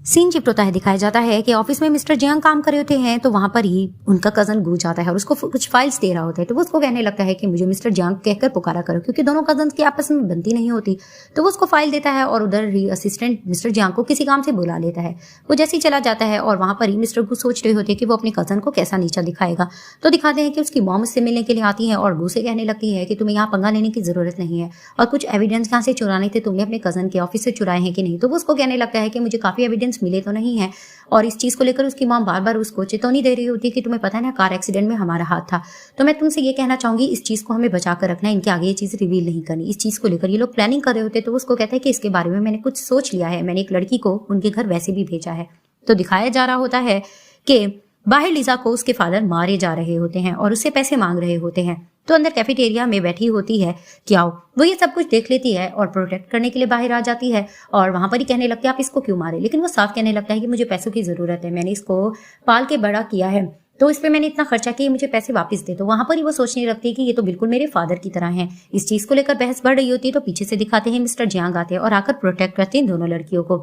सीन शिफ्ट होता है, दिखाया जाता है कि ऑफिस में मिस्टर जियांग काम कर रहे होते हैं। तो वहां पर ही उनका कजन गूंज आता है और उसको कुछ फाइल्स दे रहा होता है। तो वो उसको कहने लगता है कि मुझे मिस्टर जियांग कहकर पुकारा करो, क्योंकि दोनों कजन की आपस में बनती नहीं होती। तो वो उसको फाइल देता है और उधर ही असिस्टेंट मिस्टर जियांग को किसी काम से बुला लेता है। वो जैसे ही चला जाता है और वहां पर ही मिस्टर गू सोच रहे होते हैं कि वो अपने कजन को कैसा नीचा दिखाएगा। तो दिखाते हैं कि उसकी मॉम उससे मिलने के लिए आती है और गू से कहने लगती है कि तुम्हें यहाँ पंगा लेने की जरूरत नहीं है और कुछ एविडेंस यहाँ से चुराने थे, तुमने अपने कजन के ऑफिस से चुराए हैं कि नहीं। तो वो उसको कहने लगता है कि मुझे काफी एविडेंस मिले तो नहीं है। और इस चीज को लेकर उसकी मां बार बार उसको चेतावनी दे रही होती है कि तुम्हें पता है ना कार एक्सीडेंट में हमारा हाथ था। तो मैं तुमसे ये कहना चाहूंगी इस चीज को हमें बचा कर रखना है, इनके आगे ये चीज रिवील नहीं करनी। इस चीज को लेकर ये लोग प्लानिंग कर रहे होते। तो उसको कहता है कि इसके बारे में मैंने कुछ सोच लिया है, मैंने एक लड़की को उनके घर वैसे भी भेजा है। तो दिखाया जा रहा होता है कि बाहर लीजा को उसके फादर मारे जा रहे होते हैं और उससे पैसे मांग रहे होते हैं। तो अंदर कैफेटेरिया में बैठी होती है क्याओ, वो ये सब कुछ देख लेती है और प्रोटेक्ट करने के लिए बाहर आ जाती है और वहां पर ही कहने लगती है आप इसको क्यों मारे। लेकिन वो साफ कहने लगता है कि मुझे पैसों की जरूरत है, मैंने इसको पाल के बड़ा किया है, तो इस पे मैंने इतना खर्चा किया, मुझे पैसे वापस दे। तो वहां पर ही वो सोचने लगती है कि ये तो बिल्कुल मेरे फादर की तरह है। इस चीज को लेकर बहस बढ़ रही होती है। तो पीछे से दिखाते हैं मिस्टर जियांग आते हैं और आकर प्रोटेक्ट करते हैं दोनों लड़कियों को।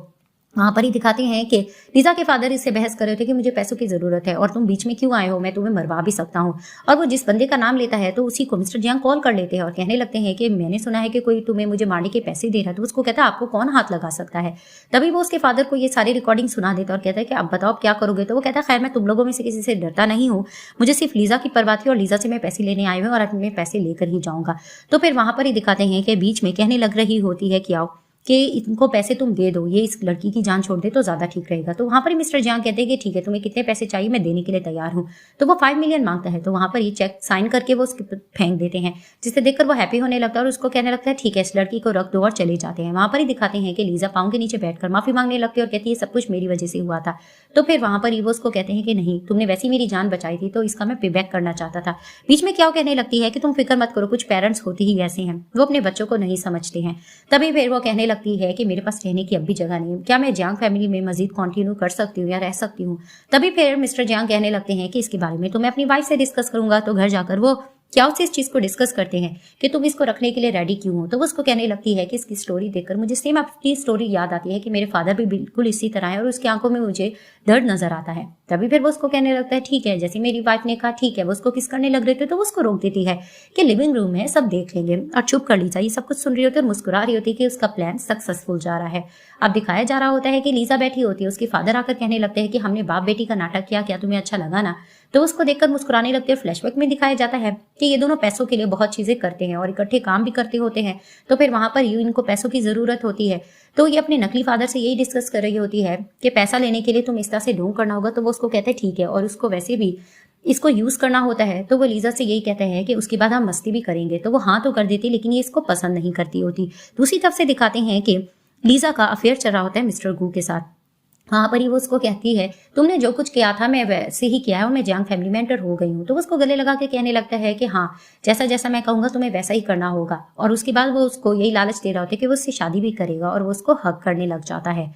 वहां पर ही दिखाते हैं कि लीजा के फादर इससे बहस कर रहे थे कि मुझे पैसों की जरूरत है और तुम बीच में क्यों आए हो, मैं तुम्हें मरवा भी सकता हूँ। और वो जिस बंदे का नाम लेता है तो उसी को मिस्टर जियांग कॉल कर लेते हैं और कहने लगते हैं कि मैंने सुना है कि कोई तुम्हें मुझे मारने के पैसे दे रहा है। तो उसको कहता है आपको कौन हाथ लगा सकता है। तभी वो उसके फादर को ये सारी रिकॉर्डिंग सुना देता और कहता है कि अब बताओ क्या करोगे। तो वो कहता है खैर मैं तुम लोगों में से किसी से डरता नहीं हूँ, मुझे सिर्फ लीजा की परवाह थी और लीजा से मैं पैसे लेने आए हुए और अपने पैसे लेकर ही जाऊंगा। तो फिर वहां पर ही दिखाते हैं कि बीच में कहने लग रही होती है क्या कि इनको पैसे तुम दे दो, ये इस लड़की की जान छोड़ दे तो ज्यादा ठीक रहेगा। तो वहां पर ही मिस्टर जियांग कहते हैं कि ठीक है तुम्हें कितने पैसे चाहिए, मैं देने के लिए तैयार हूँ। तो वो 5 मिलियन मांगता है। तो वहां पर ये चेक साइन करके वो उसके फेंक देते हैं, जिसे देखकर वो हैप्पी होने लगता है और उसको कहने लगता है ठीक है इस लड़की को रख दो और चले जाते हैं। वहां पर ही दिखाते हैं कि लीजा पाँव के नीचे बैठकर माफी मांगने लगती है और कहती है सब कुछ मेरी वजह से हुआ था। तो फिर वहां पर ही वो उसको कहते हैं कि नहीं तुमने वैसी मेरी जान बचाई थी तो इसका मैं पे बैक करना चाहता था। बीच में क्या कहने लगती है कि तुम फिक्र मत करो, कुछ पेरेंट्स होते ही ऐसे हैं, वो अपने बच्चों को नहीं समझते हैं। तभी फिर वो कहने लगती है कि मेरे पास रहने की अब भी जगह नहीं है, क्या मैं जियांग फैमिली में मजीद कंटिन्यू कर सकती हूँ या रह सकती हूँ। तभी फिर मिस्टर जियांग कहने लगते हैं कि इसके बारे में तो मैं अपनी वाइफ से डिस्कस करूंगा। तो घर जाकर वो क्या उससे इस चीज को डिस्कस करते हैं कि तुम इसको रखने के लिए रेडी क्यों हो। तो वो उसको कहने लगती है कि इसकी स्टोरी देखकर मुझे सेम अपनी स्टोरी याद आती है कि मेरे फादर भी बिल्कुल इसी तरह है और उसकी आंखों में मुझे दर्द नजर आता है। तभी फिर वो उसको कहने लगता है ठीक है, जैसे मेरी वाइफ ने कहा ठीक है। वो उसको किस करने लग रहे थे तो वो उसको रोक देती है कि लिविंग रूम है सब देख लेंगे और चुप कर लीजा। ये सब कुछ सुन रही होती है और मुस्कुरा रही होती है कि उसका प्लान सक्सेसफुल जा रहा है। अब दिखाया जा रहा होता है कि लीजा बैठी होती है, उसके फादर आकर कहने लगते हैं कि हमने बाप बेटी का नाटक किया, क्या तुम्हें अच्छा लगा ना। तो उसको देखकर मुस्कुराने लगते हैं। फ्लैशबैक में दिखाया जाता है कि ये दोनों पैसों के लिए बहुत चीजें करते हैं और इकट्ठे काम भी करते होते हैं। तो फिर वहां पर इनको पैसों की जरूरत होती है। तो ये अपने नकली फादर से यही डिस्कस कर रही होती है कि पैसा लेने के लिए तुम इस तरह से ढोंग करना होगा। तो वो उसको कहते हैं ठीक है और उसको वैसे भी इसको यूज करना होता है। तो वो लीजा से यही कहते हैं कि उसके बाद हम मस्ती भी करेंगे। तो वो हाँ तो कर देती लेकिन ये इसको पसंद नहीं करती होती। दूसरी तरफ से दिखाते हैं कि लीजा का अफेयर चल रहा होता है मिस्टर गू के साथ। वहां पर ही वो उसको कहती है तुमने जो कुछ किया था मैं वैसे ही किया है और मैं जियांग फैमिली में एंटर हो गई हूँ। तो वो उसको गले लगा के कहने लगता है कि हाँ जैसा जैसा मैं कहूंगा तुम्हें वैसा ही करना होगा। और उसके बाद वो उसको यही लालच दे रहा होता है कि वो उससे शादी भी करेगा और वो उसको हक करने लग जाता है।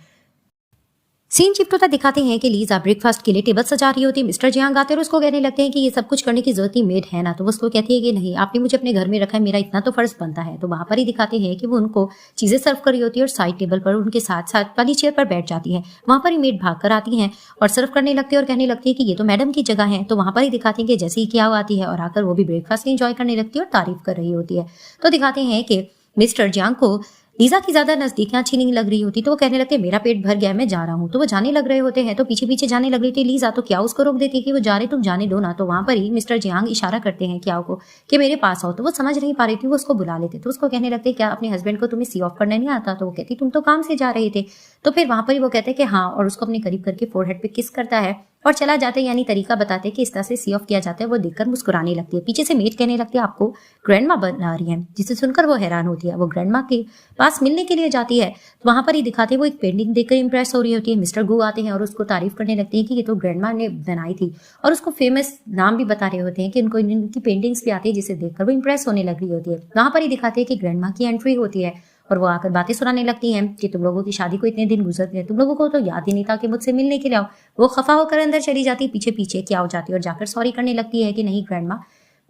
सीन शिफ्ट होता दिखाते हैं कि लीजा ब्रेकफास्ट के लिए टेबल सजा रही होती है। मिस्टर जियांग आते हैं और उसको कहने लगते हैं कि ये सब कुछ करने की जरूरत ही मेड है ना। तो वो उसको कहती है कि नहीं आपने मुझे अपने घर में रखा है, मेरा इतना तो फर्ज बनता है। तो वहां पर ही दिखाते हैं कि वो उनको चीजें सर्व कर रही होती है और साइड टेबल पर उनके साथ साथ वाली चेयर पर बैठ जाती है। वहां पर ही मेड भाग कर आती है और सर्व करने लगती है और कहने लगती है कि ये तो मैडम की जगह है। तो वहां पर ही दिखाते हैं कि जैसे ही क्या आती है और आकर वो भी ब्रेकफास्ट एंजॉय करने लगती है और तारीफ कर रही होती है। तो दिखाते हैं कि मिस्टर जियांग को लीजा की ज्यादा नजदीकियां अच्छी नहीं लग रही होती। तो वो कहने लगते मेरा पेट भर गया मैं जा रहा हूँ। तो वो जाने लग रहे होते हैं तो पीछे पीछे जाने लग रही थी लीजा। तो क्या उसको रोक देती है कि वो जा रहे तुम जाने दो ना। तो वहां पर ही मिस्टर जियांग इशारा करते हैं क्या को कि मेरे पास आओ। तो वो समझ नहीं पा रही थी, वो उसको बुला लेते। तो उसको कहने लगते क्या अपने हस्बैंड को तुम्हें सी ऑफ करना नहीं आता। तो वो कहती तुम तो काम से जा रहे थे। तो फिर वहां पर ही वो कहते कि हाँ और उसको अपने करीब करके फोरहेड पे किस करता है और चला जाता है, यानी तरीका बताते हैं कि इस तरह से सी ऑफ किया जाता है। वो देखकर मुस्कुराने लगती है। पीछे से मेड कहने लगती है आपको ग्रैंडमा बना रही है, जिसे सुनकर वो हैरान होती है। वो ग्रैंडमा के पास मिलने के लिए जाती है। तो वहां पर ही दिखाते हैं वो एक पेंटिंग देखकर इंप्रेस हो रही होती है। मिस्टर गू आते हैं और उसको तारीफ करने लगते हैं कि ये तो ग्रैंडमा ने बनाई थी, और उसको फेमस नाम भी बता रहे होते हैं कि उनको इनकी पेंटिंग्स भी आती है, जिसे देखकर वो इंप्रेस होने लग रही होती है। वहां पर ही दिखाते हैं कि ग्रैंडमा की एंट्री होती है और वो आकर बातें सुनाने लगती हैं कि तुम लोगों की शादी को इतने दिन गुजर गए, तुम लोगों को तो याद ही नहीं था कि मुझसे मिलने के लिए आओ। वो खफा होकर अंदर चली जाती है, पीछे पीछे क्या हो जाती है और जाकर सॉरी करने लगती है कि नहीं ग्रैंडमा,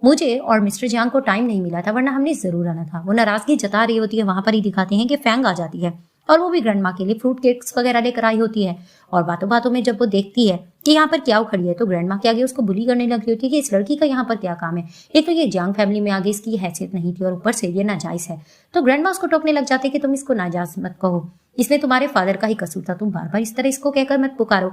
मुझे और मिस्टर जियांग को टाइम नहीं मिला था, वरना हमने जरूर आना था। वो नाराजगी जता रही होती है। वहां पर ही दिखाते हैं कि फैंग आ जाती है और वो भी ग्रैंडमा के लिए फ्रूट केक्स वगैरह लेकर आई होती है। और बातों बातों में जब वो देखती है कि यहाँ पर क्या खड़ी है, तो ग्रैंडमा के आगे उसको बुली करने लगी होती है कि इस लड़की का यहाँ पर क्या काम है। एक तो ये जियांग फैमिली में आगे इसकी हैसियत नहीं थी और ऊपर से ये नाजायज है। तो ग्रैंडमा उसको टोकने लग जाते कि तुम इसको नाजायज मत कहो, इसमें तुम्हारे फादर का ही कसूर था, तुम बार बार इस तरह इसको कहकर मत पुकारो।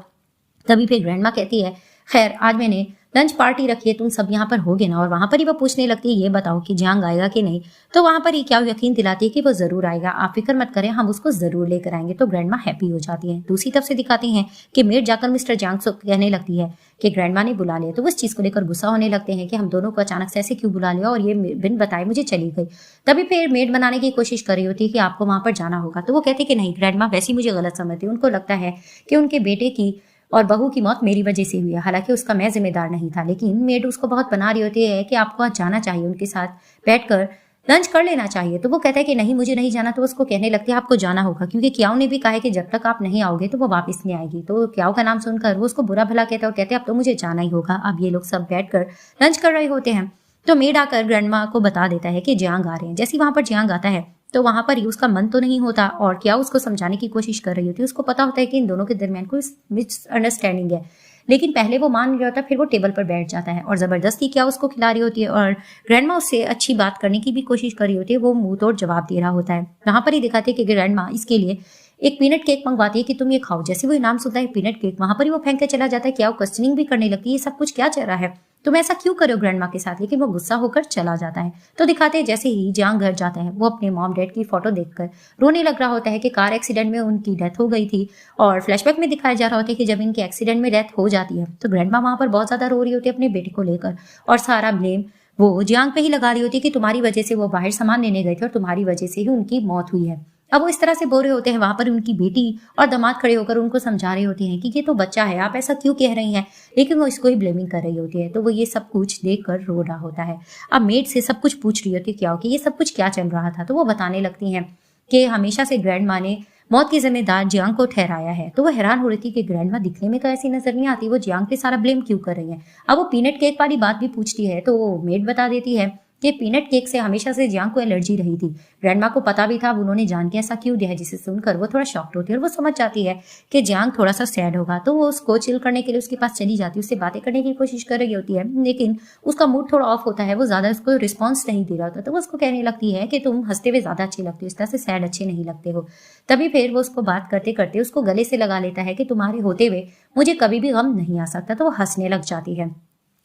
तभी फिर ग्रैंडमा कहती है खैर आज मैंने लंच पार्टी रखी है, तुम सब यहाँ पर होगे ना। और वहां पर ही वो पूछने लगती है ये बताओ कि जियांग आएगा कि नहीं। तो वहां पर ही क्या यकीन दिलाती है कि वो जरूर आएगा, आप फिक्र मत करें, हम उसको जरूर लेकर आएंगे। तो ग्रैंडमा हैप्पी हो जाती है। दूसरी तरफ से दिखाती हैं कि मेड जाकर मिस्टर जियांग से कहने लगती है कि ग्रैंडमा ने बुला लिया। तो वो इस चीज को लेकर गुस्सा होने लगते हैं कि हम दोनों को अचानक से ऐसे क्यों बुला लिया और ये बिन बताए मुझे चली गई। तभी फिर मेड बनाने की कोशिश कर रही होती है कि आपको वहां पर जाना होगा। तो वो कहते कि नहीं ग्रैंडमा वैसी मुझे गलत समझती है, उनको लगता है कि उनके बेटे की और बहू की मौत मेरी वजह से हुई है, हालांकि उसका मैं जिम्मेदार नहीं था। लेकिन मेड उसको बहुत बना रही होती है कि आपको आज जाना चाहिए, उनके साथ बैठकर लंच कर लेना चाहिए। तो वो कहता है कि नहीं मुझे नहीं जाना। तो उसको कहने लगती है आपको जाना होगा, क्योंकि क्याओ ने भी कहा है कि जब तक आप नहीं आओगे तो वो वापस नहीं आएगी। तो क्याओ का नाम सुनकर वो उसको बुरा भला कहता है और कहते हैं अब तो मुझे जाना ही होगा। अब ये लोग सब बैठकर लंच कर रहे होते हैं। तो मेड आकर ग्रैंडमा को बता देता है कि जियांग आ रहे हैं। जैसे वहां पर जियांग आता है तो वहां पर ही उसका मन तो नहीं होता और क्या उसको समझाने की कोशिश कर रही होती है। उसको पता होता है कि इन दोनों के दरमियान कोई मिसअंडरस्टैंडिंग है, लेकिन पहले वो मान नहीं होता, फिर वो टेबल पर बैठ जाता है और जबरदस्ती क्या उसको खिला रही होती है और ग्रैंडमा उससे अच्छी बात करने की भी कोशिश कर रही होती है। वो मुंह तोड़ जवाब दे रहा होता है। वहां पर ही दिखाते हैं कि ग्रैंडमा इसके लिए एक पीनट केक मंगवाती है कि तुम ये खाओ। जैसे वो नाम सुनता है पीनट केक, वहां पर ही वो फेंक के चला जाता है। क्या वो क्वेश्चनिंग भी करने लगती है ये सब कुछ क्या चल रहा है, तुम ऐसा क्यों करो ग्रैंडमा के साथ। लेकिन वो गुस्सा होकर चला जाता है। तो दिखाते हैं जैसे ही जियांग घर जाता है वो अपने मॉम डैड की फोटो देखकर रोने लग रहा होता है कि कार एक्सीडेंट में उनकी डेथ हो गई थी। और फ्लैशबैक में दिखाया जा रहा होता है कि जब इनके एक्सीडेंट में डेथ हो जाती है तो ग्रैंडमा वहां पर बहुत ज्यादा रो रही होती है अपने बेटे को लेकर और सारा ब्लेम वो जियांग पे ही लगा रही होती है कि तुम्हारी वजह से वो बाहर सामान लेने गए थे और तुम्हारी वजह से ही उनकी मौत हुई है। अब वो इस तरह से बोल रहे होते हैं। वहां पर उनकी बेटी और दामाद खड़े होकर उनको समझा रहे होते हैं कि ये तो बच्चा है, आप ऐसा क्यों कह रही हैं, लेकिन वो इसको ही ब्लेमिंग कर रही होती है। तो वो ये सब कुछ देखकर रो रहा होता है। अब मेड से सब कुछ पूछ रही होती है क्या हो कि ये सब कुछ क्या चल रहा था। तो वो बताने लगती हैं कि हमेशा से ग्रैंडमा ने मौत की जिम्मेदार जियांग को ठहराया है। तो वो हैरान हो रही थी कि ग्रैंडमा दिखने में तो ऐसी नजर नहीं आती, वो जियांग पे सारा ब्लेम क्यों कर रही है। अब वो पीनट केक वाली बात भी पूछती है तो वो मेड बता देती है कि पीनट केक से हमेशा से जियांग को एलर्जी रही थी। ग्रैंडमा को पता भी था, उन्होंने जान के ऐसा क्यों दिया है, जिसे सुनकर वो थोड़ा शॉक्ड होती है और वो समझ जाती है कि जियांग थोड़ा सा सैड होगा। तो वो उसको चिल करने के लिए उसके पास चली जाती है, उससे बातें करने की कोशिश कर रही होती है, लेकिन उसका मूड थोड़ा ऑफ होता है, वो ज्यादा उसको रिस्पॉन्स नहीं दे रहा होता। तो वो उसको कहने लगती है कि तुम हंसते हुए ज्यादा अच्छी लगती हो, इस तरह से सैड अच्छे नहीं लगते हो। तभी फिर वो उसको बात करते करते उसको गले से लगा लेता है कि तुम्हारे होते हुए मुझे कभी भी गम नहीं आ सकता। तो वो हंसने लग जाती है।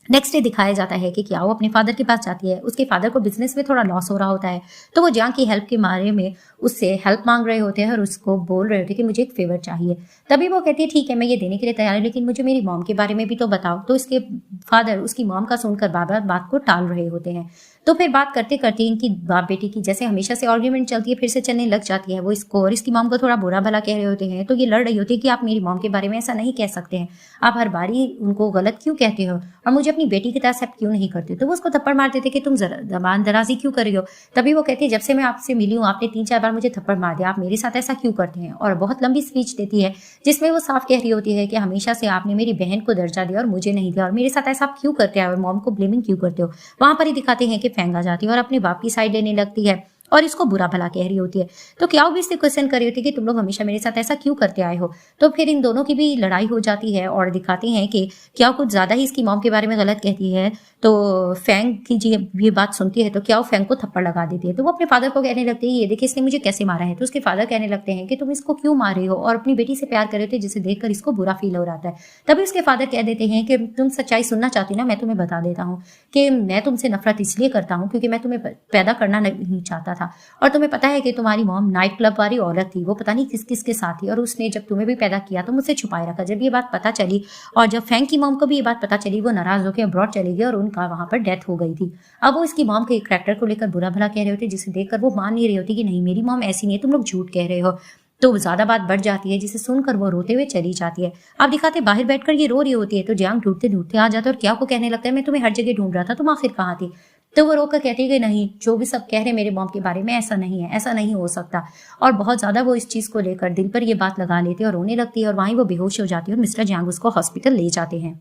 नेक्स्ट डे दिखाया जाता है कि क्या वो अपने फादर के पास जाती है। उसके फादर को बिजनेस में थोड़ा लॉस हो रहा होता है, तो वो जियांग की हेल्प के बारे में उससे हेल्प मांग रहे होते हैं और उसको बोल रहे होते हैं कि मुझे एक फेवर चाहिए। तभी वो कहती है ठीक है मैं ये देने के लिए तैयार हूँ, लेकिन मुझे मेरी मॉम के बारे में भी तो बताओ। तो इसके फादर उसकी मॉम का सुनकर बार बार बात को टाल रहे होते हैं। तो फिर बात करते करते इनकी बाप बेटी की जैसे हमेशा से आर्ग्यूमेंट चलती है फिर से चलने लग जाती है। वो इसको और इसकी मॉम को थोड़ा बुरा भला कह रहे होते हैं। तो ये लड़ रही होती है कि आप मेरी मॉम के बारे में ऐसा नहीं कह सकते हैं, आप हर बारी उनको गलत क्यों कहते हो और मुझे अपनी बेटी की तरह एक्सेप्ट क्यों नहीं करते। तो वो उसको थप्पड़ मारते थे कि तुम जबान दराजी क्यों कर रही हो। तभी वो कहती है जब से मैं आपसे मिली हूँ आपने 3-4 बार मुझे थप्पड़ मार दिया, आप मेरे साथ ऐसा क्यों करते हैं। और बहुत लंबी स्पीच देती है जिसमें वो साफ कह रही होती है कि हमेशा से आपने मेरी बहन को दर्जा दिया और मुझे नहीं दिया और मेरे साथ ऐसा आप क्यों करते हैं और मॉम को ब्लेमिंग क्यों करते हो। वहां पर ही दिखाते हैं कि फेंग आ जाती है और अपने बाप की साइड लेने लगती है और इसको बुरा भला कह रही होती है। तो क्या भी इससे क्वेश्चन कर रही होती है कि तुम लोग हमेशा मेरे साथ ऐसा क्यों करते आए हो। तो फिर इन दोनों की भी लड़ाई हो जाती है और दिखाते हैं कि क्या कुछ ज्यादा ही इसकी मॉम के बारे में गलत कहती है। तो फैंग की जी ये बात सुनती है तो क्या फैंग को थप्पड़ लगा देती है। तो वो अपने फादर को कहने लगती है ये देखिए इसने मुझे कैसे मारा है। तो उसके फादर कहने लगते हैं कि तुम इसको क्यों मार रहे हो और अपनी बेटी से प्यार कर रहे थे जिसे देखकर इसको बुरा फील हो रहा था। तभी उसके फादर कह देते हैं कि तुम सच्चाई सुनना चाहती ना, मैं तुम्हें बता देता हूँ कि मैं तुमसे नफरत इसलिए करता हूँ क्योंकि मैं तुम्हें पैदा करना नहीं चाहता था था और तुम्हें पता है कि तुम्हारी मॉम नाइट क्लब वाली औरत थी, वो पता नहीं किस किस के साथ थी और उसने जब तुम्हें भी पैदा किया तो मुझसे छुपाए रखा। जब ये बात पता चली और जब फैंक की मॉम को भी ये बात पता चली, वो नाराज होकर अब्रॉड चली गई और उनका वहां पर डेथ हो गई थी। अब वो इसकी मॉम के कैरेक्टर को लेकर बुरा भला कह रहे होते, जिसे देखकर वो मान नहीं रही होती कि नहीं मेरी मॉम ऐसी नहीं है, तुम लोग झूठ कह रहे हो। तो ज्यादा बात बढ़ जाती है, जिसे सुनकर वो रोते हुए चली जाती है। अब दिखाते बाहर बैठकर ये रो रही होती है तो जियांग ढूंढते ढूंढते आ जाता है और क्या को कहने लगता है मैं तुम्हें हर जगह ढूंढ रहा था, तुम आखिर कहाँ थी। तो वो रोकर कहती है कि नहीं, जो भी सब कह रहे मेरे मॉम के बारे में ऐसा नहीं है, ऐसा नहीं हो सकता। और बहुत ज्यादा वो इस चीज को लेकर दिल पर ये बात लगा लेती है और रोने लगती है और वहीं वो बेहोश हो जाती है और मिस्टर जियांग उसको हॉस्पिटल ले जाते हैं।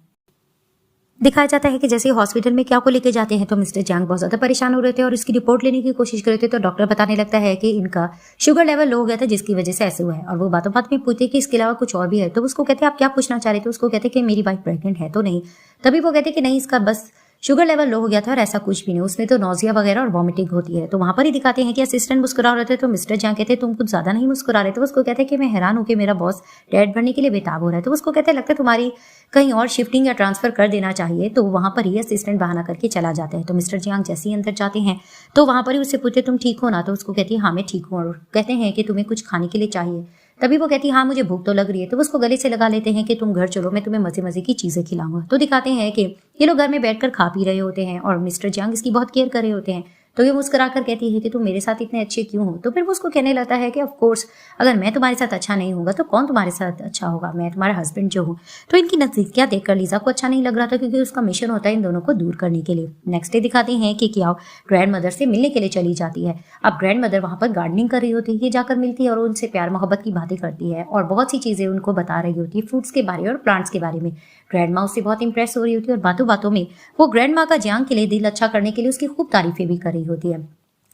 दिखाया जाता है कि जैसे ही हॉस्पिटल में क्या को लेके जाते हैं तो मिस्टर जियांग बहुत ज्यादा परेशान हो रहे थे और इसकी रिपोर्ट लेने की कोशिश कर रहे थे। तो डॉक्टर बताने लगता है कि इनका शुगर लेवल लो हो गया था जिसकी वजह से ऐसे हुआ है। और वो बातों बात में पूछते कि इसके अलावा कुछ और भी है। तो उसको कहते हैं आप क्या पूछना चाह रहे थे। उसको कहते कि मेरी वाइफ प्रेग्नेंट है तो नहीं। तभी वो कहते कि नहीं, इसका बस शुगर लेवल लो हो गया था और ऐसा कुछ भी नहीं, उसमें तो नोजिया वगैरह और वॉमिटिंग होती है। तो वहां पर ही दिखाते हैं कि असिस्टेंट मुस्कुरा रहे थे तो मिस्टर जियांग कहते तुम कुछ ज्यादा नहीं मुस्कुरा रहे थे। उसको कहते हैं कि मैं हैरान हूं कि मेरा बॉस डैड बनने के लिए बेताब हो रहा है। तो उसको कहते हैं लगता है तुम्हारी कहीं और शिफ्टिंग या ट्रांसफर कर देना चाहिए। तो वहां पर ही असिस्टेंट बहाना करके चला जाता है। तो मिस्टर जियांग जैसे ही अंदर जाते हैं तो वहां पर ही उससे पूछते तुम ठीक हो ना। तो उसको कहती है हाँ मैं ठीक हूँ। और कहते हैं कि तुम्हें कुछ खाने के लिए चाहिए। तभी वो कहती है हाँ मुझे भूख तो लग रही है। तो उसको गले से लगा लेते हैं कि तुम घर चलो, मैं तुम्हें मजे मजे की चीजें खिलाऊंगा। तो दिखाते हैं कि ये लोग घर में बैठकर खा पी रहे होते हैं और मिस्टर जियांग इसकी बहुत केयर कर रहे होते हैं। तो ये मुस्कुरा कर कहती है कि तुम मेरे साथ इतने अच्छे क्यों हो। तो फिर वो उसको कहने लगता है कि ऑफ कोर्स अगर मैं तुम्हारे साथ अच्छा नहीं होगा तो कौन तुम्हारे साथ अच्छा होगा, मैं तुम्हारा हस्बैंड जो हूँ। तो इनकी नजदीकियां देखकर लीजा को अच्छा नहीं लग रहा था क्योंकि उसका मिशन होता है इन दोनों को दूर करने के लिए। नेक्स्ट डे दिखाते हैं कि क्याओ ग्रैंड मदर से मिलने के लिए चली जाती है। अब ग्रैंड मदर वहां पर गार्डनिंग कर रही होती है, जाकर मिलती है और उनसे प्यार मोहब्बत की बातें करती है और बहुत सी चीजें उनको बता रही होती है, फ्रूट्स के बारे और प्लांट्स के बारे में। ग्रैंड माँ उससे बहुत इंप्रेस हो रही होती है और बातों बातों में वो ग्रैंड माँ का जियांग के लिए दिल अच्छा करने के लिए उसकी खूब तारीफें भी कर रही होती है।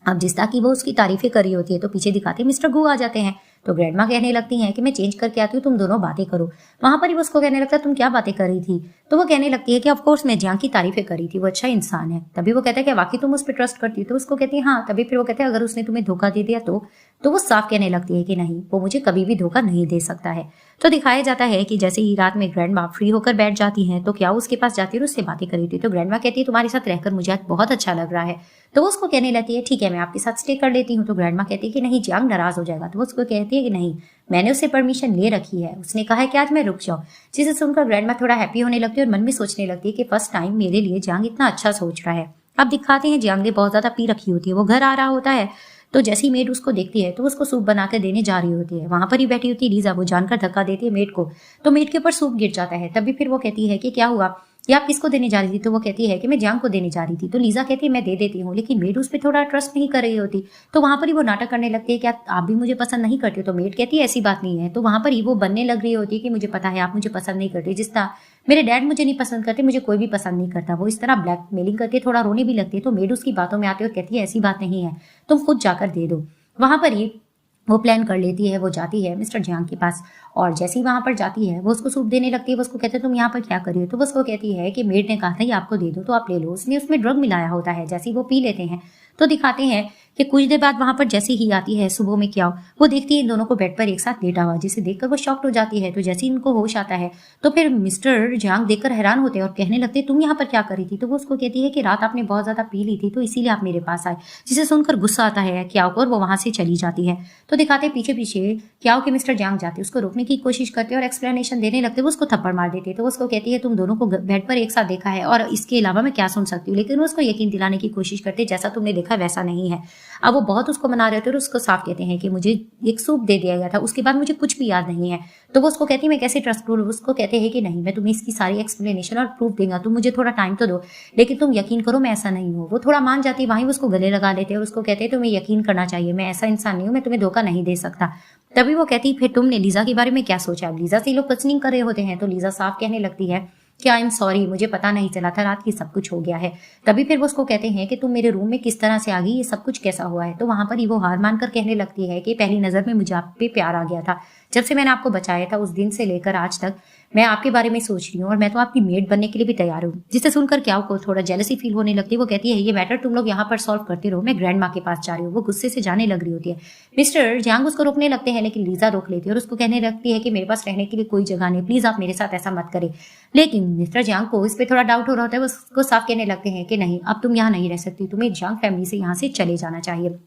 अब जिस ताकि वो उसकी तारीफें कर रही होती है तो पीछे दिखाते मिस्टर गू आ जाते हैं। तो ग्रैंडमा कहने लगती हैं कि मैं चेंज करके आती हूँ, तुम दोनों बातें करो। वहां पर ही वो उसको कहने लगता है तुम क्या बातें कर रही थी। तो वो कहने लगती है कि ऑफ कोर्स मैं जियांग की तारीफें कर रही थी, वो अच्छा इंसान है। तभी वो कहता है कि वाकई तुम उस पर ट्रस्ट करती हो। तो उसको कहती है हाँ। तभी फिर वो कहते हैं अगर उसने तुम्हें धोखा दे दिया तो वो साफ कहने लगती है कि नहीं, वो मुझे कभी भी धोखा नहीं दे सकता है। तो दिखाया जाता है कि जैसे ही रात में ग्रैंडमा फ्री होकर बैठ जाती हैं तो क्या उसके पास जाती है और उससे बातें करी थी। तो ग्रैंडमा कहती है तुम्हारे साथ रहकर मुझे आज बहुत अच्छा लग रहा है। तो वो उसको कहने लगती है ठीक है मैं आपके साथ स्टे कर लेती हूँ। तो ग्रैंडमा कहती है कि नहीं, जियांग नाराज हो जाएगा। तो वो उसको कहती है कि नहीं, मैंने उससे परमिशन ले रखी है, उसने कहा है कि आज मैं रुक जाऊं। जिसे सुनकर ग्रैंडमा थोड़ा हैप्पी होने लगती है और मन में सोचने लगती है कि फर्स्ट टाइम मेरे लिए जियांग इतना अच्छा सोच रहा है। अब दिखाते हैं जियांग ने बहुत ज्यादा पी रखी होती है, वो घर आ रहा होता है। तो जैसी ही मेड उसको देखती है तो उसको सूप बनाकर देने जा रही होती है। वहां पर ही बैठी होती है लीजा, वो जानकर धक्का देती है मेड को। तो मेड के ऊपर सूप गिर जाता है। तभी फिर वो कहती है कि क्या हुआ, ये आप किसको देने जा रही थी। तो वो कहती है कि मैं जियांग को देने जा रही थी। तो लीजा कहती है मैं दे देती हूँ, लेकिन मेड उस पर थोड़ा ट्रस्ट नहीं कर रही होती। तो वहां पर ही वो नाटक करने लगती है कि आप भी मुझे पसंद नहीं करते। तो मेड कहती है ऐसी बात नहीं है। तो वहां पर ही वो बनने लग रही होती है कि मुझे पता है आप मुझे पसंद नहीं करते, जिस तरह मेरे डैड मुझे नहीं पसंद करते, मुझे कोई भी पसंद नहीं करता। वो इस तरह ब्लैकमेलिंग करके थोड़ा रोने भी लगती है। तो मेड उसकी बातों में आती है और कहती है ऐसी बात नहीं है, तुम खुद जाकर दे दो। वहां पर ही वो प्लान कर लेती है, वो जाती है मिस्टर जियांग के पास और जैसे ही वहां पर जाती है वो उसको सूप देने लगती है। वो उसको कहते हैं तुम यहाँ पर क्या कर रही हो। तो वो उसको कहती है कि मेड ने कहा था ये आपको दे दो तो आप ले लो, उसने उसमें ड्रग मिलाया होता है। जैसे ही वो पी लेते हैं तो दिखाते हैं कि कुछ देर बाद वहां पर जैसे ही आती है सुबह में क्या वो देखती है इन दोनों को बेड पर एक साथ लेटा हुआ, जिसे देखकर वो शॉक्ड हो जाती है। तो जैसे ही इनको होश आता है तो फिर मिस्टर जियांग देखकर हैरान होते हैं और कहने लगते तुम यहाँ पर क्या कर रही थी। तो वो उसको कहती है कि रात आपने बहुत ज्यादा पी ली थी तो इसीलिए आप मेरे पास आए। जिसे सुनकर गुस्सा आता है क्याओ को और वो वहां से चली जाती है। तो दिखाते पीछे पीछे क्याओ के मिस्टर जियांग जाते उसको रोकने की कोशिश करते और एक्सप्लेनेशन देने लगते, वो उसको थप्पड़ मार देते। तो उसको कहती है तुम दोनों को बेड पर एक साथ देखा है और इसके अलावा मैं क्या सुन सकती हूँ, लेकिन वो उसको यकीन दिलाने की कोशिश करते जैसा तुमने देखा वैसा नहीं है। अब वो बहुत उसको मना रहे थे और उसको साफ कहते हैं कि मुझे एक सूप दे दिया गया था, उसके बाद मुझे कुछ भी याद नहीं है। तो वो उसको कहती है मैं कैसे ट्रस्ट करूँ। उसको कहते हैं कि नहीं, मैं तुम्हें इसकी सारी एक्सप्लेनेशन और प्रूफ दूंगा, तुम मुझे थोड़ा टाइम तो दो, लेकिन तुम यकीन करो मैं ऐसा नहीं हूँ। वो थोड़ा मान जाती है, वहीं उसको गले लगा लेते और उसको कहते हैं तुम्हें यकीन करना चाहिए, मैं ऐसा इंसान नहीं हूँ, मैं तुम्हें धोखा नहीं दे सकता। तभी वो कहती फिर तुमने लीजा के बारे में क्या सोचा। अब लीजा से लोग क्वेश्चनिंग कर रहे होते हैं तो लीजा साफ कहने लगती है कि आई एम सॉरी, मुझे पता नहीं चला था, रात की सब कुछ हो गया है। तभी फिर वो उसको कहते हैं कि तुम मेरे रूम में किस तरह से आ गई, ये सब कुछ कैसा हुआ है। तो वहां पर ही वो हार मानकर कहने लगती है कि पहली नजर में मुझे आप पे प्यार आ गया था, जब से मैंने आपको बचाया था उस दिन से लेकर आज तक मैं आपके बारे में सोच रही हूँ और मैं तो आपकी मेड बनने के लिए भी तैयार हूँ। जिसे सुनकर क्या को थोड़ा जेलसी फील होने लगती है। वो कहती है ये मैटर तुम लोग यहाँ पर सॉल्व करते रहो, मैं ग्रैंड माँ के पास जा रही हूँ। वो गुस्से से जाने लग रही होती है। मिस्टर जियांग उसको रोकने लगते हैं लेकिन लीजा रोक लेती है और उसको कहने लगती है कि मेरे पास रहने के लिए कोई जगह नहीं, प्लीज आप मेरे साथ ऐसा मत करें। लेकिन मिस्टर जियांग को इस पर थोड़ा डाउट हो रहा होता है। वो उसको साफ कहने लगते हैं कि नहीं, अब तुम यहाँ नहीं रह सकती, तुम्हें जियांग फैमिली से यहाँ से चले जाना चाहिए।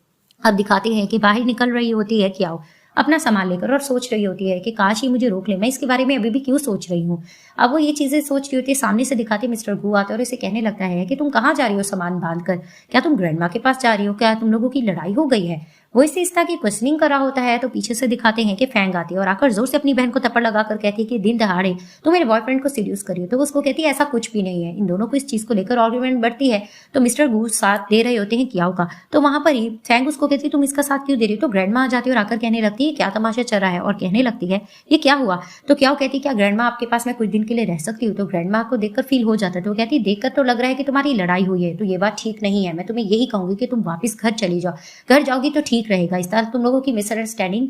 अब दिखाते हैं कि बाहर निकल रही होती है क्याओ अपना सामान लेकर और सोच रही होती है कि काश ये मुझे रोक ले, मैं इसके बारे में अभी भी क्यों सोच रही हूँ। अब वो ये चीजें सोच रही होती है, सामने से दिखाते मिस्टर गू आता है और इसे कहने लगता है कि तुम कहाँ जा रही हो सामान बांध कर, क्या तुम ग्रैंडमा के पास जा रही हो, क्या तुम लोगों की लड़ाई हो गई है। वो इसे इस तरह की क्वेश्चनिंग कर रहा होता है तो पीछे से दिखाते हैं कि फैंग आती है और आकर जोर से अपनी बहन को थप्पड़ लगाकर कहती है कि दिन दहाड़े तो मेरे बॉयफ्रेंड को सीड्यूस करियो। तो उसको कहती है ऐसा कुछ भी नहीं है। इन दोनों को इस चीज को लेकर आर्गुमेंट बढ़ती है तो मिस्टर गू साथ दे रहे होते हैं कियाओ का। तो वहां पर ही फैंग उसको कहती है तुम इसका साथ क्यों दे रही हो। तो ग्रैंडमा आ जाती है और आकर कहने लगती है क्या तमाशा चल रहा है, और कहने लगती है ये क्या हुआ। तो कियाओ कहती है क्या ग्रैंडमा आपके पास मैं कुछ दिन के लिए रह सकती हूँ। तो ग्रैंडमा को देखकर फील हो जाता है। तो कहती है देखकर तो लग रहा है कि तुम्हारी लड़ाई हुई है, तो ये बात ठीक नहीं है। मैं तुम्हें यही कहूंगी कि तुम वापस घर चली जाओ, घर जाओगी तो ठीक रहेगा, इस तरह तुम लोगों की मिसअंडरस्टैंडिंग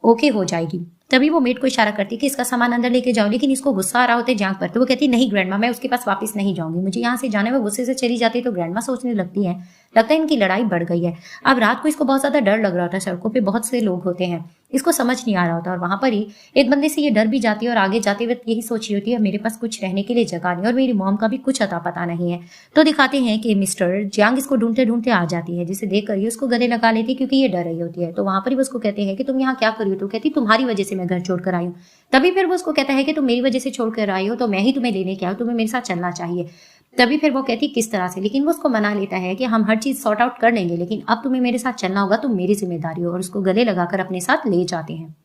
ओके हो जाएगी। तभी वो मेड को इशारा करती है कि इसका सामान अंदर लेके जाओ, लेकिन इसको गुस्सा आ रहा होता है जांग पर। तो वो कहती नहीं ग्रैंडमा मैं उसके पास वापस नहीं जाऊंगी, मुझे यहाँ से जाने में। गुस्से से चली जाती है तो ग्रैंडमा सोचने लगती है लगता है इनकी लड़ाई बढ़ गई है। अब रात को इसको बहुत ज्यादा डर लग रहा होता है, सड़कों पे बहुत से लोग होते हैं, इसको समझ नहीं आ रहा होता। और वहां पर ही एक बंदे से ये डर भी जाती है और आगे जाते हुए यही सोच रही होती है मेरे पास कुछ रहने के लिए जगह नहीं और मेरी मॉम का भी कुछ अता पता नहीं है। तो दिखाते हैं कि मिस्टर जियांग इसको ढूंढते ढूंढते आ जाती है, जिसे देखकर ये उसको गले लगा लेती है क्योंकि ये डर रही होती है। तो वहां पर ही उसको कहते हैं कि तुम यहाँ क्या कर रही हो। तो कहती तुम्हारी वजह से मैं घर छोड़कर आई हूँ। तभी फिर वो उसको कहता है कि तुम मेरी वजह से छोड़कर आई हो तो मैं ही तुम्हें लेने के आया हूं, तुम्हें मेरे साथ चलना चाहिए। तभी फिर वो कहती किस तरह से, लेकिन वो उसको मना लेता है कि हम हर चीज सॉर्ट आउट कर लेंगे, लेकिन अब तुम्हें मेरे साथ चलना होगा, तुम मेरी जिम्मेदारी हो। और उसको गले लगाकर अपने साथ ले जाते हैं।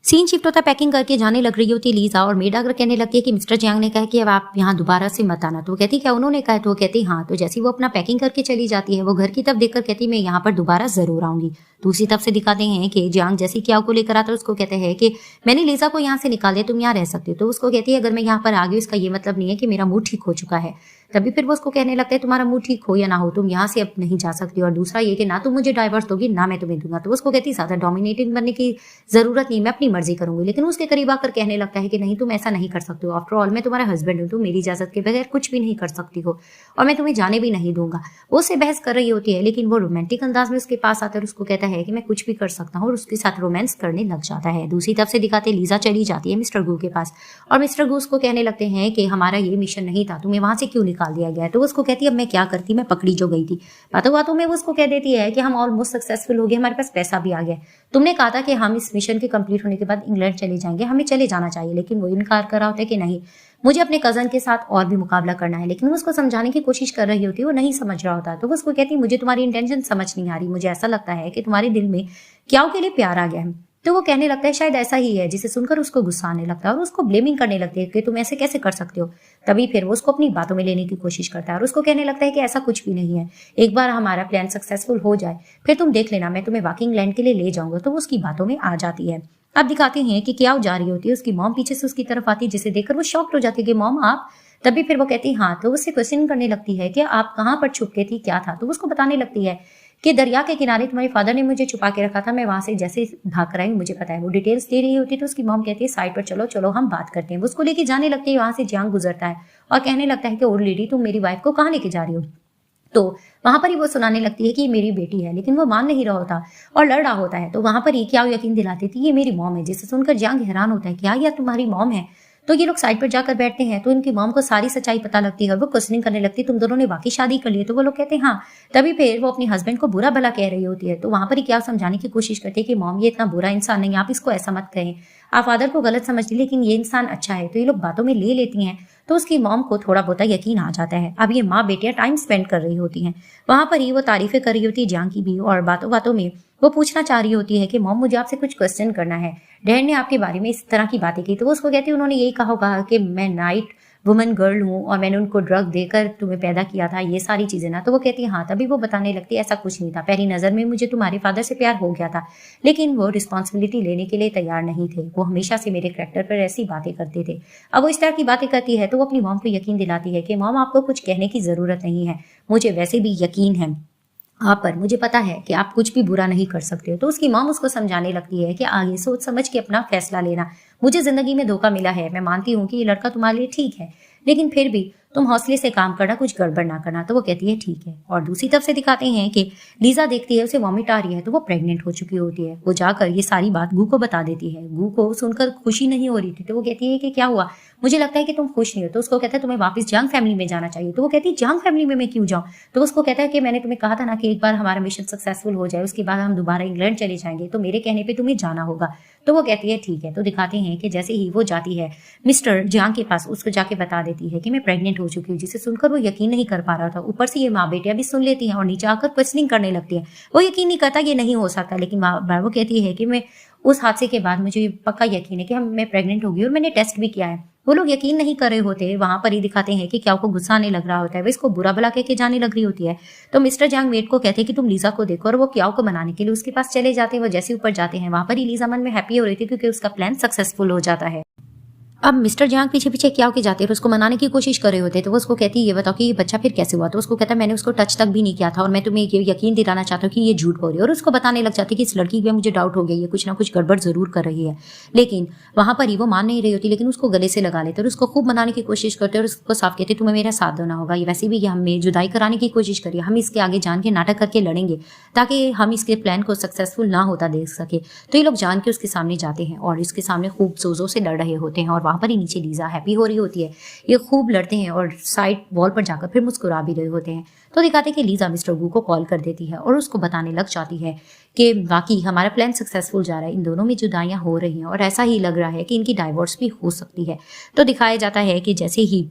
सीन शिफ्ट होता है, पैकिंग करके जाने लग रही होती है लीजा और मेड आकर कहने लगती है कि मिस्टर जियांग ने कहा कि अब आप यहाँ दोबारा से मत आना। तो वो कहती क्या उन्होंने कहा। तो वो कहती हाँ। तो जैसे वो अपना पैकिंग करके चली जाती है वो घर की तरफ देखकर कहती मैं यहाँ पर दोबारा जरूर आऊंगी। दूसरी तरफ से दिखाते हैं कि जियांग जैसी कियाओ को लेकर आता है उसको कहते हैं कि मैंने लीजा को यहाँ से निकाल दिया, तुम यहाँ रह सकती हो। तो उसको कहती है अगर मैं यहाँ पर आ गई इसका ये मतलब नहीं है कि मेरा मूड ठीक हो चुका है। तभी फिर वो उसको कहने लगता है तुम्हारा मूड ठीक हो या ना हो तुम यहाँ से अब नहीं जा सकती, और दूसरा ये कि ना तुम मुझे डाइवर्स दोगी ना मैं तुम्हें दूंगा। तो उसको कहती ज्यादा डोमिनेटिंग बनने की जरूरत नहीं, मैं अपनी मर्जी करूंगी। लेकिन उसके करीब आकर कहने लगता है कि नहीं तुम ऐसा नहीं कर सकते हो, आफ्टर ऑल मैं तुम्हारा हस्बैंड हूँ, तुम मेरी इजाजत के बगैर कुछ भी नहीं कर सकती हो और मैं तुम्हें जाने भी नहीं दूंगा। वो उससे बहस कर रही होती है लेकिन वो रोमांटिक अंदाज में उसके पास आता है और उसको कहता है कि मैं कुछ भी कर सकता हूँ और उसके साथ रोमांस करने लग जाता है। दूसरी तरफ से दिखाते लीजा चली जाती है मिस्टर गू के पास और मिस्टर गू उसको कहने लगते हैं कि हमारा ये मिशन नहीं था, तुम्हें वहां से क्यों निकाल दिया गया है। तो उसको कहती है अब मैं क्या करती, मैं पकड़ी जो गई थी। बातों बातों में वो उसको कह देती है कि हम ऑलमोस्ट सक्सेसफुल हो गए, हमारे पास पैसा भी आ गया। तुमने कहा था कि हम इस मिशन के कंप्लीट होने के बाद इंग्लैंड चले जाएंगे, हमें चले जाना चाहिए, लेकिन वो इनकार कर रहा होता है कि नहीं मुझे अपने कजन के साथ और भी मुकाबला करना है। लेकिन वो उसको समझाने की कोशिश कर रही होती है, वो नहीं समझ रहा होता। तो वो उसको कहती है मुझे तुम्हारी इंटेंशन समझ नहीं आ रही, मुझे ऐसा लगता है कि तुम्हारे दिल में क्याओ के लिए प्यार आ गया है। तो वो कहने लगता है शायद ऐसा ही है, जिसे सुनकर उसको गुस्सा आने लगता है और उसको ब्लेमिंग करने लगती है कि तुम ऐसे कैसे कर सकते हो। तभी फिर वो उसको अपनी बातों में लेने की कोशिश करता है और उसको कहने लगता है कि ऐसा कुछ भी नहीं है, एक बार हमारा प्लान सक्सेसफुल हो जाए फिर तुम देख लेना, मैं तुम्हें वाकिंग लैंड के लिए ले जाऊंगा। तो वो उसकी बातों में आ जाती है। अब दिखाते हैं कि क्या जा रही होती है, उसकी मॉम पीछे से उसकी तरफ आती है जिसे देखकर वो शॉक्ड हो जाती है कि मॉम आप। तभी फिर वो कहती है हाँ। तो उससे क्वेश्चन करने लगती है कि आप कहाँ पर छुप के थी, क्या था। तो उसको बताने लगती है कि दरिया के किनारे तुम्हारे फादर ने मुझे छुपा के रखा था, मैं वहां से जैसे भाग कर आई मुझे पता है। वो डिटेल्स दे रही होती है तो उसकी मॉम कहती है साइड पर चलो चलो हम बात करते हैं। वो उसको लेके जाने लगती है, वहां से जियांग गुजरता है और कहने लगता है कि ओल्ड लेडी तुम मेरी वाइफ को कहाँ लेके जा रही हो। तो वहां पर ही वो सुनाने लगती है कि ये मेरी बेटी है, लेकिन वो मान नहीं रहा होता और लड़ रहा होता है। तो वहां पर ही क्या यकीन दिलाती थी ये मेरी मॉम है, जिसे सुनकर जियांग हैरान होता है क्या यह तुम्हारी मॉम है। तो ये लोग साइड पर जाकर बैठते हैं तो इनकी मॉम को सारी सच्चाई पता लगती है और वो क्वेश्चनिंग करने लगती है तुम दोनों ने वाकई शादी कर ली है। तो वो लोग कहते हैं हाँ। तभी फिर वो अपने हस्बैंड को बुरा भला कह रही होती है। तो वहां पर ही क्या समझाने की कोशिश करती है कि मॉम ये इतना बुरा इंसान नहीं, आप इसको ऐसा मत कहें, आप फादर को गलत समझ ली लेकिन ये इंसान अच्छा है। तो ये लोग बातों में ले लेती हैं तो उसकी मॉम को थोड़ा बहुत यकीन आ जाता है। अब ये माँ बेटियां टाइम स्पेंड कर रही होती हैं, वहां पर ही वो तारीफें कर रही होती है जियांग की भी, और बातों बातों में वो पूछना चाह रही होती है कि मॉम मुझे आपसे कुछ क्वेश्चन करना है, डैड ने आपके बारे में इस तरह की बातें की। तो वो उसको कहती है उन्होंने यही कहा होगा कि मैं नाइट वुमन गर्ल हूँ और मैंने उनको ड्रग देकर तुम्हें पैदा किया था, ये सारी चीजें ना। तो वो कहती है हाँ। तभी वो बताने लगती है ऐसा कुछ नहीं था, पहली नजर में मुझे तुम्हारे फादर से प्यार हो गया था लेकिन वो रिस्पॉन्सिबिलिटी लेने के लिए तैयार नहीं थे, वो हमेशा से मेरे करैक्टर पर ऐसी बातें करते थे। अब वो इस तरह की बातें करती है तो वो अपनी मॉम को यकीन दिलाती है कि मॉम आपको कुछ कहने की जरूरत नहीं है, मुझे वैसे भी यकीन है आप पर, मुझे पता है कि आप कुछ भी बुरा नहीं कर सकते हो। तो उसकी मॉम उसको समझाने लगती है कि आगे सोच समझ के अपना फैसला लेना, मुझे जिंदगी में धोखा मिला है, मैं मानती हूँ कि ये लड़का तुम्हारे लिए ठीक है लेकिन फिर भी तुम हौसले से काम करना, कुछ गड़बड़ ना करना। तो वो कहती है ठीक है। और दूसरी तरफ से दिखाते हैं कि लीजा देखती है उसे वॉमिट आ रही है, तो वो प्रेग्नेंट हो चुकी होती है। वो जाकर ये सारी बात गू को बता देती है। गू को सुनकर खुशी नहीं हो रही थी, तो वो कहती है कि क्या हुआ, मुझे लगता है कि तुम खुश नहीं हो। तो उसको कहता है तुम्हें वापस जंग फैमिली में जाना चाहिए। तो वो कहती है जंग फैमिली में मैं क्यों जाऊं। तो उसको कहता है कि मैंने तुम्हें कहा था ना कि एक बार हमारा मिशन सक्सेसफुल हो जाए उसके बाद हम दोबारा इंग्लैंड चले जाएंगे, तो मेरे कहने पे तुम्हें जाना होगा। तो वो कहती है ठीक है। तो दिखाते हैं कि जैसे ही वो जाती है मिस्टर जियांग के पास, उसको जाके बता देती है कि मैं प्रेग्नेंट हो चुकी हूँ, जिसे सुनकर वो यकीन नहीं कर पा रहा था। ऊपर से ये माँ बेटियां भी सुन लेती हैं और नीचे आकर क्वेश्चनिंग करने लगती है। वो यकीन नहीं करता, ये नहीं हो सकता, लेकिन वो कहती है कि मैं उस हादसे के बाद मुझे पक्का यकीन है कि मैं प्रेग्नेंट होगी और मैंने टेस्ट भी किया है। वो लोग यकीन नहीं कर रहे होते। वहां पर ही दिखाते हैं कि क्या को गुस्सा आने लग रहा होता है, वो इसको बुरा भला कह के जाने लग रही होती है। तो मिस्टर जांग मेट को कहते हैं कि तुम लीजा को देखो, और वो क्याओ को मनाने के लिए उसके पास चले जाते हैं। वो जैसे ऊपर जाते हैं वहां पर ही लीजा मन में हैप्पी हो रही थी क्योंकि उसका प्लान सक्सेसफुल हो जाता है। अब मिस्टर जियांग पीछे पीछे क्याओ के जाते हैं और उसको मनाने की कोशिश कर रहे होते, तो वो उसको कहती है ये बताओ कि ये बच्चा फिर कैसे हुआ। तो उसको कहता है मैंने उसको टच तक भी नहीं किया था और मैं तुम्हें ये यकीन दिलाना चाहता हूँ कि ये झूठ बोल रही है। और उसको बताने लग जाती है कि इस लड़की पे मुझे डाउट हो गया, ये कुछ ना कुछ गड़बड़ जरूर कर रही है। लेकिन वहां पर ही वो मान नहीं रही होती, लेकिन उसको गले से लगा लेते और उसको खूब मनाने की कोशिश करते और उसको साफ कहते तुम्हें मेरा साथ देना होगा, ये वैसे भी ये हमें जुदाई कराने की कोशिश करिए, हम इसके आगे जान के नाटक करके लड़ेंगे ताकि हम इसके प्लान को सक्सेसफुल ना होता देख सके। तो ये लोग जान के उसके सामने जाते हैं और इसके सामने खूब जोजों से लड़ रहे होते हैं। और वहां पर ही नीचे लीजा हैप्पी हो रही होती है। ये खूब लड़ते हैं और साइड वॉल पर जाकर फिर मुस्कुरा भी रहे होते हैं। तो दिखाते हैं कि लीजा मिस्टर गू को कॉल कर देती है और उसको बताने लग जाती है कि वाकई हमारा प्लान सक्सेसफुल जा रहा है, इन दोनों में जुदाइयां हो रही हैं और ऐसा ही लग रहा है कि इनकी डाइवोर्स भी हो सकती है। तो दिखाया जाता है कि जैसे ही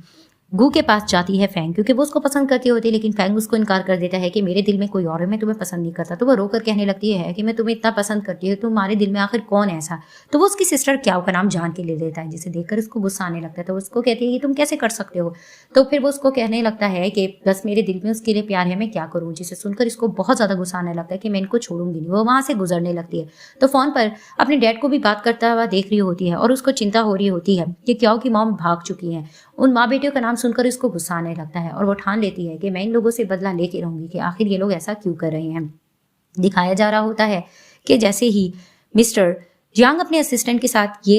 गू के पास जाती है फैंग, क्योंकि वो उसको पसंद करती होती है, लेकिन फैंग उसको इनकार कर देता है कि मेरे दिल में कोई और है, मैं तुम्हें पसंद नहीं करता। तो वो रोकर कहने लगती है कि मैं तुम्हें इतना पसंद करती हूँ, तुम्हारे दिल में आखिर कौन है ऐसा। तो वो उसकी सिस्टर क्याओ का नाम जान के ले लेता है, जिसे देखकर उसको गुस्सा आने लगता है। तो उसको कहती है कि तुम कैसे कर सकते हो। तो फिर वो उसको कहने लगता है कि बस मेरे दिल में उसके लिए प्यार है, मैं क्या करूँ। जिसे सुनकर इसको बहुत ज्यादा गुस्सा आने लगता है कि मैं इनको छोड़ूंगी नहीं। वो वहां से गुजरने लगती है तो फोन पर अपने डैड को भी बात करता हुआ देख रही होती है और उसको चिंता हो रही होती है कि क्याओ की मॉम भाग चुकी है। उन माँ बेटियों का नाम सुनकर इसको गुस्सा आने लगता है और वो ठान लेती है कि मैं इन लोगों से बदला लेके रहूंगी कि आखिर ये लोग ऐसा क्यों कर रहे हैं। दिखाया जा रहा होता है कि जैसे ही मिस्टर जियांग अपने असिस्टेंट के साथ ये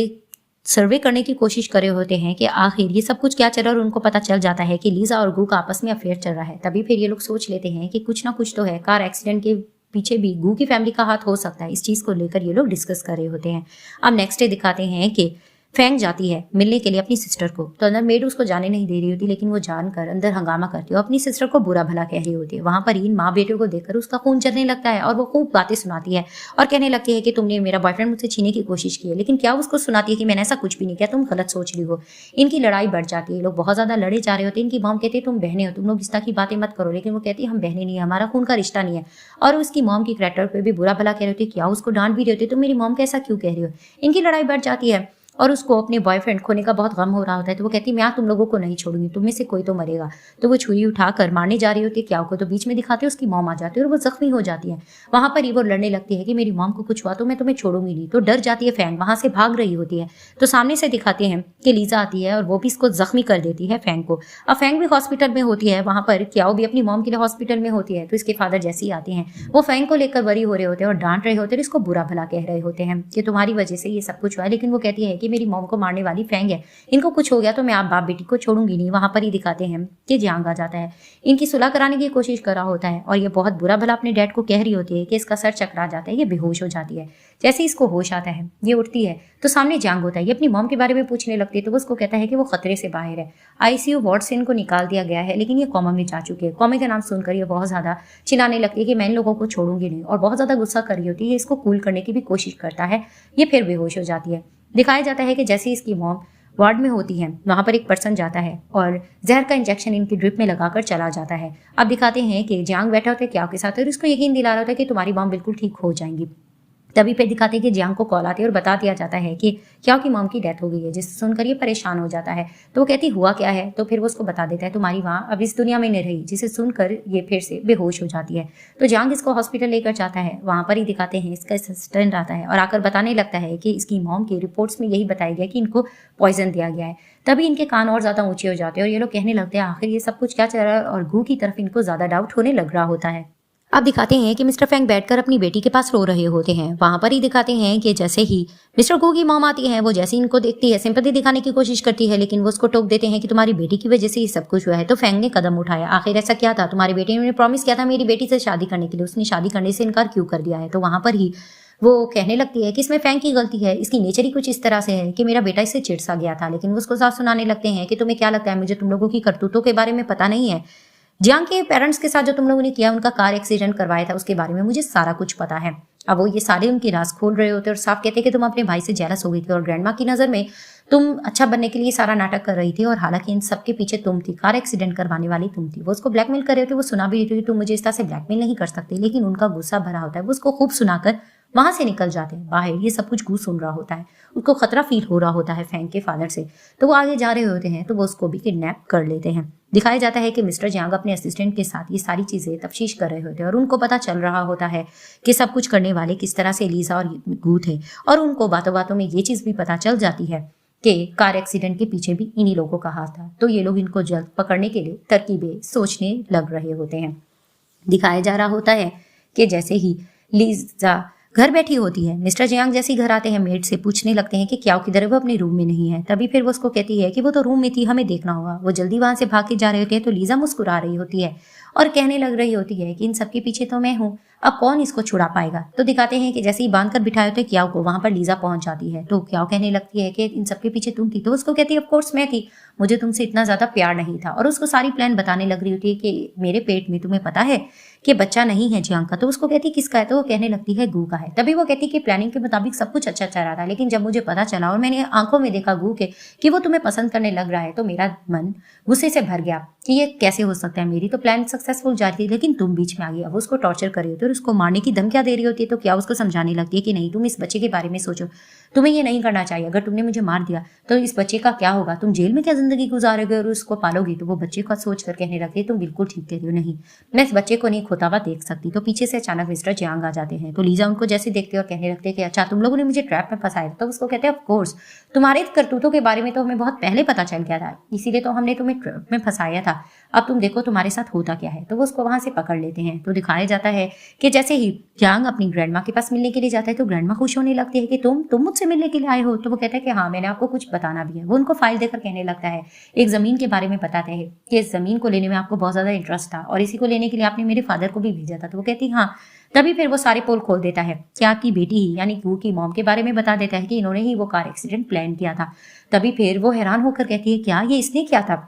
सर्वे करने की कोशिश कर रहे होते हैं कि आखिर ये सब कुछ क्या चल रहा है, और उनको पता चल जाता है कि लीजा और गू का आपस में अफेयर चल रहा है। तभी फिर ये लोग सोच लेते हैं कि कुछ ना कुछ तो है, कार एक्सीडेंट के पीछे भी गू की फैमिली का हाथ हो सकता है। इस चीज को लेकर ये लोग डिस्कस कर रहे होते हैं। अब नेक्स्ट डे दिखाते हैं कि फैंग जाती है मिलने के लिए अपनी सिस्टर को। तो अंदर मेड उसको जाने नहीं दे रही होती, लेकिन वो जानकर अंदर हंगामा करती है और अपनी सिस्टर को बुरा भला कह रही होती है। वहां पर इन माँ बेटियों को देखकर उसका खून जलने लगता है और वो खूब बातें सुनाती है और कहने लगती है कि तुमने मेरा बॉयफ्रेंड मुझसे छीनने की कोशिश की है। लेकिन क्या उसको सुनाती है कि मैंने ऐसा कुछ भी नहीं किया, तुम गलत सोच रही हो। इनकी लड़ाई बढ़ जाती है, लोग बहुत ज्यादा लड़े जा रहे होते हैं। इनकी मॉम कहती है तुम बहने हो, तुम लोग इस तरह की बातें मत करो। लेकिन वो कहती है हम बहने नहीं है, हमारा खून का रिश्ता नहीं है। और उसकी मॉम की कैरेक्टर पे भी बुरा भला कह रही होती है, क्या उसको डांट भी रही होती है, तुम मेरी मॉम को ऐसा क्यों कह रही हो। इनकी लड़ाई बढ़ जाती है और उसको अपने बॉयफ्रेंड खोने का बहुत गम हो रहा होता है। तो वो कहती है मैं तुम लोगों को नहीं छोड़ूंगी, तुम में से कोई तो मरेगा। तो वो छुरी उठाकर मारने जा रही होती है क्याओ को, तो बीच में दिखाते हैं उसकी मॉम आ जाती है और वो जख्मी हो जाती है। वहां पर ही वो लड़ने लगती है कि मेरी मॉम को कुछ हुआ तो मैं तुम्हें छोड़ूंगी नहीं। तो डर जाती है फैंग, वहां से भाग रही होती है। तो सामने से दिखाते हैं कि लीजा आती है और वो भी इसको जख्मी कर देती है फैंग को। अब फैंग भी हॉस्पिटल में होती है, वहां पर क्याओ भी अपनी मॉम के लिए हॉस्पिटल में होती है। तो इसके फादर जैसे ही आते हैं वो फैंग को लेकर वरी हो रहे होते हैं और डांट रहे होते हैं, इसको बुरा भला कह रहे होते हैं कि तुम्हारी वजह से ये सब कुछ हुआ है। लेकिन वो कहती है कि मेरी मॉम को मारने वाली फैंग है, इनको कुछ हो गया तो मैं आप बाप बेटी को छोड़ूंगी नहीं। वहां पर ही दिखाते हैं कि जियांग आ जाता है, इनकी सुलह कराने की कोशिश कर रहा होता है और ये बहुत बुरा भला अपने डैड को कह रही होती है कि इसका सर चकरा जाता है, ये बेहोश हो जाती है। जैसे इसको होश आता है ये उठती है तो सामने जियांग होता है, ये अपनी मॉम के बारे में पूछने लगती है। तो वो उसको कहता है कि वो खतरे से बाहर है, आईसीयू वार्ड से इनको निकाल दिया गया है, लेकिन ये कोमा में जा चुके हैं। कोमे का नाम सुनकर ये बहुत ज्यादा चिल्लाने लगती है कि मैं इन लोगों को छोड़ूंगी नहीं और बहुत ज्यादा गुस्सा कर रही होती है। इसको कूल करने की भी कोशिश करता है, ये फिर बेहोश हो जाती है। दिखाया जाता है कि जैसे इसकी मॉम वार्ड में होती है वहां पर एक पर्सन जाता है और जहर का इंजेक्शन इनकी ड्रिप में लगाकर चला जाता है। अब दिखाते हैं कि जियांग बैठा होता है क्याओ के साथ और इसको यकीन दिला रहा होता है कि तुम्हारी मॉम बिल्कुल ठीक हो जाएंगी। तभी पे दिखाते हैं कि जियांग को कॉल आती है और बता दिया जाता है कि क्याओ की मॉम की डेथ हो गई है, जिससे सुनकर ये परेशान हो जाता है। तो वो कहती हुआ क्या है, तो फिर वो उसको बता देता है तुम्हारी माँ अब इस दुनिया में नहीं रही, जिसे सुनकर ये फिर से बेहोश हो जाती है। तो जियांग इसको हॉस्पिटल लेकर जाता है, वहां पर ही दिखाते हैं इसका असिस्टेंट आता है और आकर बताने लगता है कि इसकी मॉम की रिपोर्ट्स में यही बताया गया कि इनको पॉइजन दिया गया है। तभी इनके कान और ज्यादा ऊंचे हो जाते हैं और ये लोग कहने लगते हैं आखिर ये सब कुछ क्या चल रहा है, और गू की तरफ इनको ज्यादा डाउट होने लग रहा होता है। अब दिखाते हैं कि मिस्टर फैंग बैठकर अपनी बेटी के पास रो रहे होते हैं। वहां पर ही दिखाते हैं कि जैसे ही मिस्टर गू की मॉम आती है, वो जैसे ही इनको देखती है सिंपैथी दिखाने की कोशिश करती है, लेकिन वो उसको टोक देते हैं कि तुम्हारी बेटी की वजह से ये सब कुछ हुआ है। तो फैंग ने कदम उठाया, आखिर ऐसा क्या था? तुम्हारी बेटी ने प्रॉमिस किया था मेरी बेटी से शादी करने के लिए, उसने शादी करने से इनकार क्यों कर दिया है? तो वहां पर ही वो कहने लगती है कि इसमें फैंग की गलती है, इसकी नेचर ही कुछ इस तरह से है कि मेरा बेटा इससे चिढ़ सा गया था। लेकिन वो उसको साफ सुनाने लगते हैं कि तुम्हें क्या लगता है मुझे तुम लोगों की करतूतों के बारे में पता नहीं है? जियांग के पेरेंट्स के साथ जो तुम लोगों ने किया, उनका कार एक्सीडेंट करवाया था, उसके बारे में मुझे सारा कुछ पता है। अब वो ये सारे उनकी राज खोल रहे होते और साफ कहते कि तुम अपने भाई से जेलस हो गई थी और ग्रैंडमा की नजर में तुम अच्छा बनने के लिए सारा नाटक कर रही थी, और हालांकि इन सबके पीछे तुम थी, कार एक्सीडेंट करवाने वाली तुम थी। वो उसको ब्लैकमेल कर रहे थे, वो सुना भी रही थी, तुम मुझे इस तरह से ब्लैकमेल नहीं कर सकते, लेकिन उनका गुस्सा भरा होता है, वो उसको खूब सुनाकर वहां से निकल जाते हैं बाहर। ये सब कुछ गू सुन रहा होता है, उसको खतरा फील हो रहा होता है फैंग के फादर से, तो वो आगे जा रहे होते हैं तो वो उसको भी किडनैप कर लेते हैं। दिखाया जाता है कि मिस्टर जियांग अपने असिस्टेंट के साथ ये सारी चीजें तफ्तीश कर रहे होते हैं और उनको पता चल रहा होता है कि सब कुछ करने वाले किस तरह से लीजा और गू थे, और उनको बातों बातों में ये चीज भी पता चल जाती है कि कार एक्सीडेंट के पीछे भी इन्हीं लोगों का हाथ था। तो ये लोग इनको जल्द पकड़ने के लिए तरकीबें सोचने लग रहे होते हैं। दिखाया जा रहा होता है कि जैसे ही लीजा घर बैठी होती है, मिस्टर जियांग जैसे ही घर आते हैं मेड से पूछने लगते हैं कि क्या किधर है, वो अपने रूम में नहीं है। तभी फिर वो उसको कहती है कि वो तो रूम में थी, हमें देखना होगा। वो जल्दी वहां से भाग के जा रहे होते हैं तो लीजा मुस्कुरा रही होती है और कहने लग रही होती है कि इन सबके पीछे तो मैं हूँ, अब कौन इसको छुड़ा पाएगा। तो दिखाते हैं कि जैसे ही बांध कर बिठाए होते क्याओ को, वहां पर लीजा पहुंच जाती है। तो क्याओ कहने लगती है कि इन सबके पीछे तुम थी, तो उसको कहती है ऑफ कोर्स मैं थी, मुझे तुमसे इतना ज्यादा प्यार नहीं था। और उसको सारी प्लान बताने लग रही होती है कि मेरे पेट में तुम्हें पता है कि बच्चा नहीं है जियांग का। तो उसको कहती किसका है, तो वो कहने लगती है गू का है। तभी वो कहती कि प्लानिंग के मुताबिक सब कुछ अच्छा चल रहा था, लेकिन जब मुझे पता चला और मैंने आंखों में देखा गू के कि वो तुम्हें पसंद करने लग रहा है, तो मेरा मन गुस्से से भर गया कि ये कैसे हो सकता है, मेरी तो प्लान सक्सेसफुल जा रही थी लेकिन तुम बीच में आ गई। अब उसको टॉर्चर कर रही होती है और उसको मारने की धमकियां दे रही होती है। तो क्या उसको समझाने लगती है कि नहीं, तुम इस बच्चे के बारे में सोचो, तुम्हें ये नहीं करना चाहिए, अगर तुमने मुझे मार दिया तो इस बच्चे का क्या होगा, तुम जेल में क्या जिंदगी गुजारोगे और उसको पालोगी। तो वो बच्चे का सोच कर कहने लगती है तुम बिल्कुल ठीक कह रही हो, नहीं मैं इस बच्चे को नहीं खोता हुआ देख सकती। तो पीछे से अचानक मिस्टर जियांग आ जाते हैं। तो लीजा उनको जैसे देखते हैं और कहने लगते हैं कि अच्छा तुम लोगों ने मुझे ट्रैप में फंसाया। तो उसको कहते हैं ऑफ कोर्स, तुम्हारे करतूतों के बारे में तो हमें बहुत पहले पता चल गया था, इसीलिए तो हमने तुम्हें ट्रैप में फंसाया था, अब तुम देखो तुम्हारे साथ होता क्या है। तो वो उसको वहां से पकड़ लेते हैं। तो दिखाया जाता है कि जैसे ही जियांग अपनी ग्रैंडमा के पास मिलने के लिए जाता है तो ग्रैंडमा खुश होने लगती है कि तुम मुझसे मिलने के लिए आए हो। तो वो कहता है कि हाँ मैंने आपको कुछ बताना भी है। वो उनको फाइल देकर कहने लगता है, एक जमीन के बारे में बताते हैं कि इस जमीन को लेने में आपको बहुत ज्यादा इंटरेस्ट था और इसी को लेने के लिए आपने मेरे फादर को भी भेजा था। तो वो कहती हाँ। तभी फिर वो सारे पोल खोल देता है कि आपकी बेटी ही यानी गू की मॉम के बारे में बता देता है कि इन्होंने ही वो कार एक्सीडेंट प्लान किया था। तभी फिर वो हैरान होकर कहती है क्या ये इसने किया था।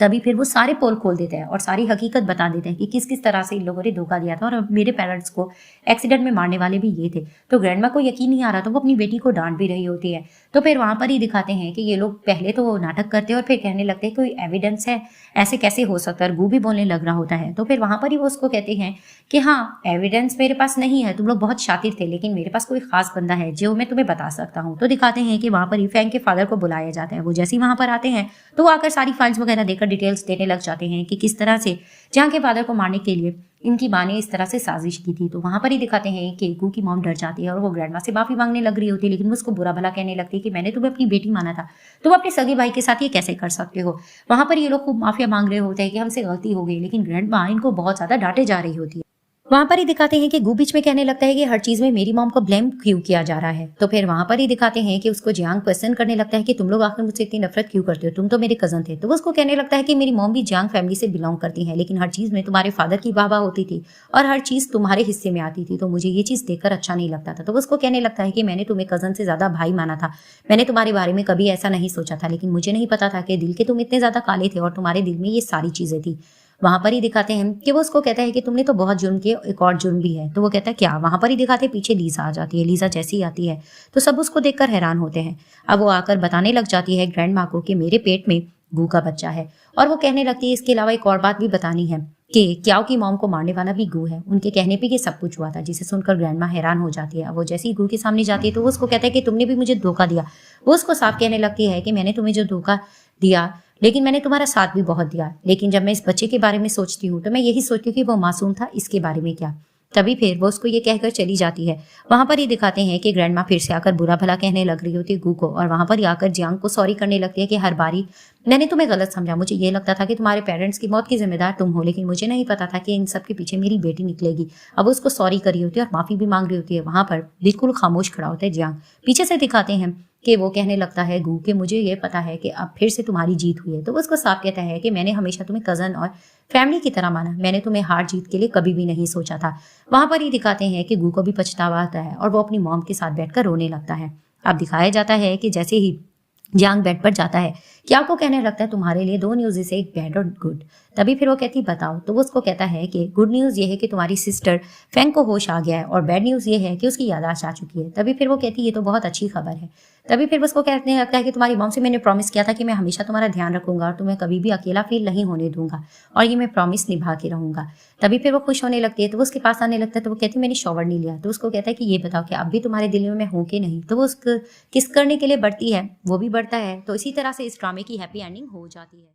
तभी फिर वो सारे पोल खोल देते हैं और सारी हकीकत बता देते हैं कि किस किस तरह से इन लोगों ने धोखा दिया था और मेरे पेरेंट्स को एक्सीडेंट में मारने वाले भी ये थे। तो ग्रैंडमा को यकीन नहीं आ रहा, तो वो अपनी बेटी को डांट भी रही होती है। तो फिर वहां पर ही दिखाते हैं कि ये लोग पहले तो नाटक करते हैं और फिर कहने लगते हैं कोई एविडेंस है, ऐसे कैसे हो सकता है। गू भी बोलने लग रहा होता है। तो फिर वहां पर ही वो उसको कहते हैं कि हाँ एविडेंस मेरे पास नहीं है, तुम लोग बहुत शातिर थे, लेकिन मेरे पास कोई खास बंदा है जो मैं तुम्हें बता सकता हूँ। तो दिखाते हैं कि वहां पर ही फैंग के फादर को बुलाया जाता है। वो जैसे ही वहां पर आते हैं तो वो आकर सारी फाइल्स वगैरह देकर डिटेल्स देने लग जाते हैं कि किस तरह से जियांग के फादर को मारने के लिए इनकी माँ ने इस तरह से साजिश की थी। तो वहां पर ही दिखाते हैं कि गू की मॉम डर जाती है और वो ग्रैंडमा से माफी मांगने लग रही होती है, लेकिन वो उसको बुरा भला कहने लगती है कि मैंने तुम्हें अपनी बेटी माना था, तुम अपने सगे भाई के साथ ये कैसे कर सकते हो। वहां पर ये लोग खूब माफिया मांग रहे होते हैं कि हमसे गलती हो गई, लेकिन ग्रैंडमा इनको बहुत ज्यादा डांटे जा रही होती है। वहां पर ही दिखाते हैं कि गू बीच में कहने लगता है कि हर चीज में मेरी मॉम को ब्लेम क्यों किया जा रहा है। तो फिर वहां पर ही दिखाते हैं कि उसको जियांग क्वेश्चन करने लगता है कि तुम लोग आखिर मुझसे इतनी नफरत क्यों करते हो, तुम तो मेरे कजन थे। तो वो उसको कहने लगता है कि मेरी मॉम भी जियांग फैमिली से बिलोंग करती है, लेकिन हर चीज में तुम्हारे फादर की वाह होती थी और हर चीज तुम्हारे हिस्से में आती थी, तो मुझे ये चीज देखकर अच्छा नहीं लगता था। तो वो उसको कहने लगता है कि मैंने तुम्हें कजन से ज्यादा भाई माना था, मैंने तुम्हारे बारे में कभी ऐसा नहीं सोचा था, लेकिन मुझे नहीं पता था कि दिल के तुम इतने ज्यादा काले थे और तुम्हारे दिल में ये सारी चीजें थी। वहां पर ही दिखाते हैं कि वो उसको कहता है कि तुमने तो बहुत जुर्म किए, एक और जुर्म भी है। तो वो कहता है क्या। वहां पर ही दिखाते पीछे लीजा आ जाती है। लीजा जैसी आती है तो सब उसको देखकर हैरान होते हैं। अब वो आकर बताने लग जाती है ग्रैंड माँ को कि मेरे पेट में गू का बच्चा है, और वो कहने लगती है इसके अलावा एक और बात भी बतानी है कि क्याओ की मॉम को मारने वाला भी गू है, उनके कहने पे ये सब कुछ हुआ था। जिसे सुनकर ग्रैंडमा हैरान हो जाती है। वो जैसे ही गू के सामने जाती है तो वो उसको कहता है कि तुमने भी मुझे धोखा दिया। वो उसको साफ कहने लगती है कि मैंने तुम्हें जो धोखा दिया, लेकिन मैंने तुम्हारा साथ भी बहुत दिया, लेकिन जब मैं इस बच्चे के बारे में सोचती हूँ तो मैं यही सोचती हूँ कि वो मासूम था, इसके बारे में क्या। तभी फिर वो उसको ये कहकर चली जाती है। वहां पर ही दिखाते हैं कि ग्रैंड माँ फिर से आकर बुरा भला कहने लग रही होती है गू को, और वहां पर ही आकर जियांग को सॉरी करने लगती है कि हर बारी मैंने तुम्हें गलत समझा, मुझे ये लगता था कि तुम्हारे पेरेंट्स की मौत की जिम्मेदार तुम हो, लेकिन मुझे नहीं पता था कि इन सब के पीछे मेरी बेटी निकलेगी। अब उसको सॉरी करी होती है और माफी भी मांग रही होती है। वहां पर बिल्कुल खामोश खड़ा होता है जियांग। पीछे से दिखाते हैं कि वो कहने लगता है गू कि मुझे ये पता है कि अब फिर से तुम्हारी जीत हुई है। तो वो उसको साफ कहता है कि मैंने हमेशा तुम्हें कजन और फैमिली की तरह माना, मैंने तुम्हें हार जीत के लिए कभी भी नहीं सोचा था। वहां पर ही दिखाते हैं कि गू को भी पछतावा आता है और वो अपनी मॉम के साथ बैठकर रोने लगता है। अब दिखाया जाता है कि जैसे ही जियांग बेड पर जाता है, क्या को कहने लगता है तुम्हारे लिए 2 न्यूज है, एक बैड और गुड। तभी फिर वो कहती बताओ। तो वो उसको कहता है कि गुड न्यूज ये है कि तुम्हारी सिस्टर फैंग को होश आ गया है, और बैड न्यूज ये है कि उसकी याददाश्त आ चुकी है। तभी फिर वो कहती ये तो बहुत अच्छी खबर है। तभी फिर उसको कहने लगता है कि तुम्हारी मॉम से मैंने प्रॉमिस किया था कि मैं हमेशा तुम्हारा ध्यान रखूंगा और तुम्हें कभी भी अकेला फील नहीं होने दूंगा, और ये मैं प्रॉमिस निभा के रहूंगा। तभी फिर वो खुश होने लगती है। तो वो उसके पास आने लगता है। तो वो कहती है मैंने शॉवर नहीं लिया। तो उसको कहता है कि ये बताओ कि अब भी तुम्हारे दिल में मैं हूं कि नहीं। तो वो उसको किस करने के लिए बढ़ती है, वो भी बढ़ता है। तो इसी तरह से इस ड्रामे की हैप्पी एंडिंग हो जाती है।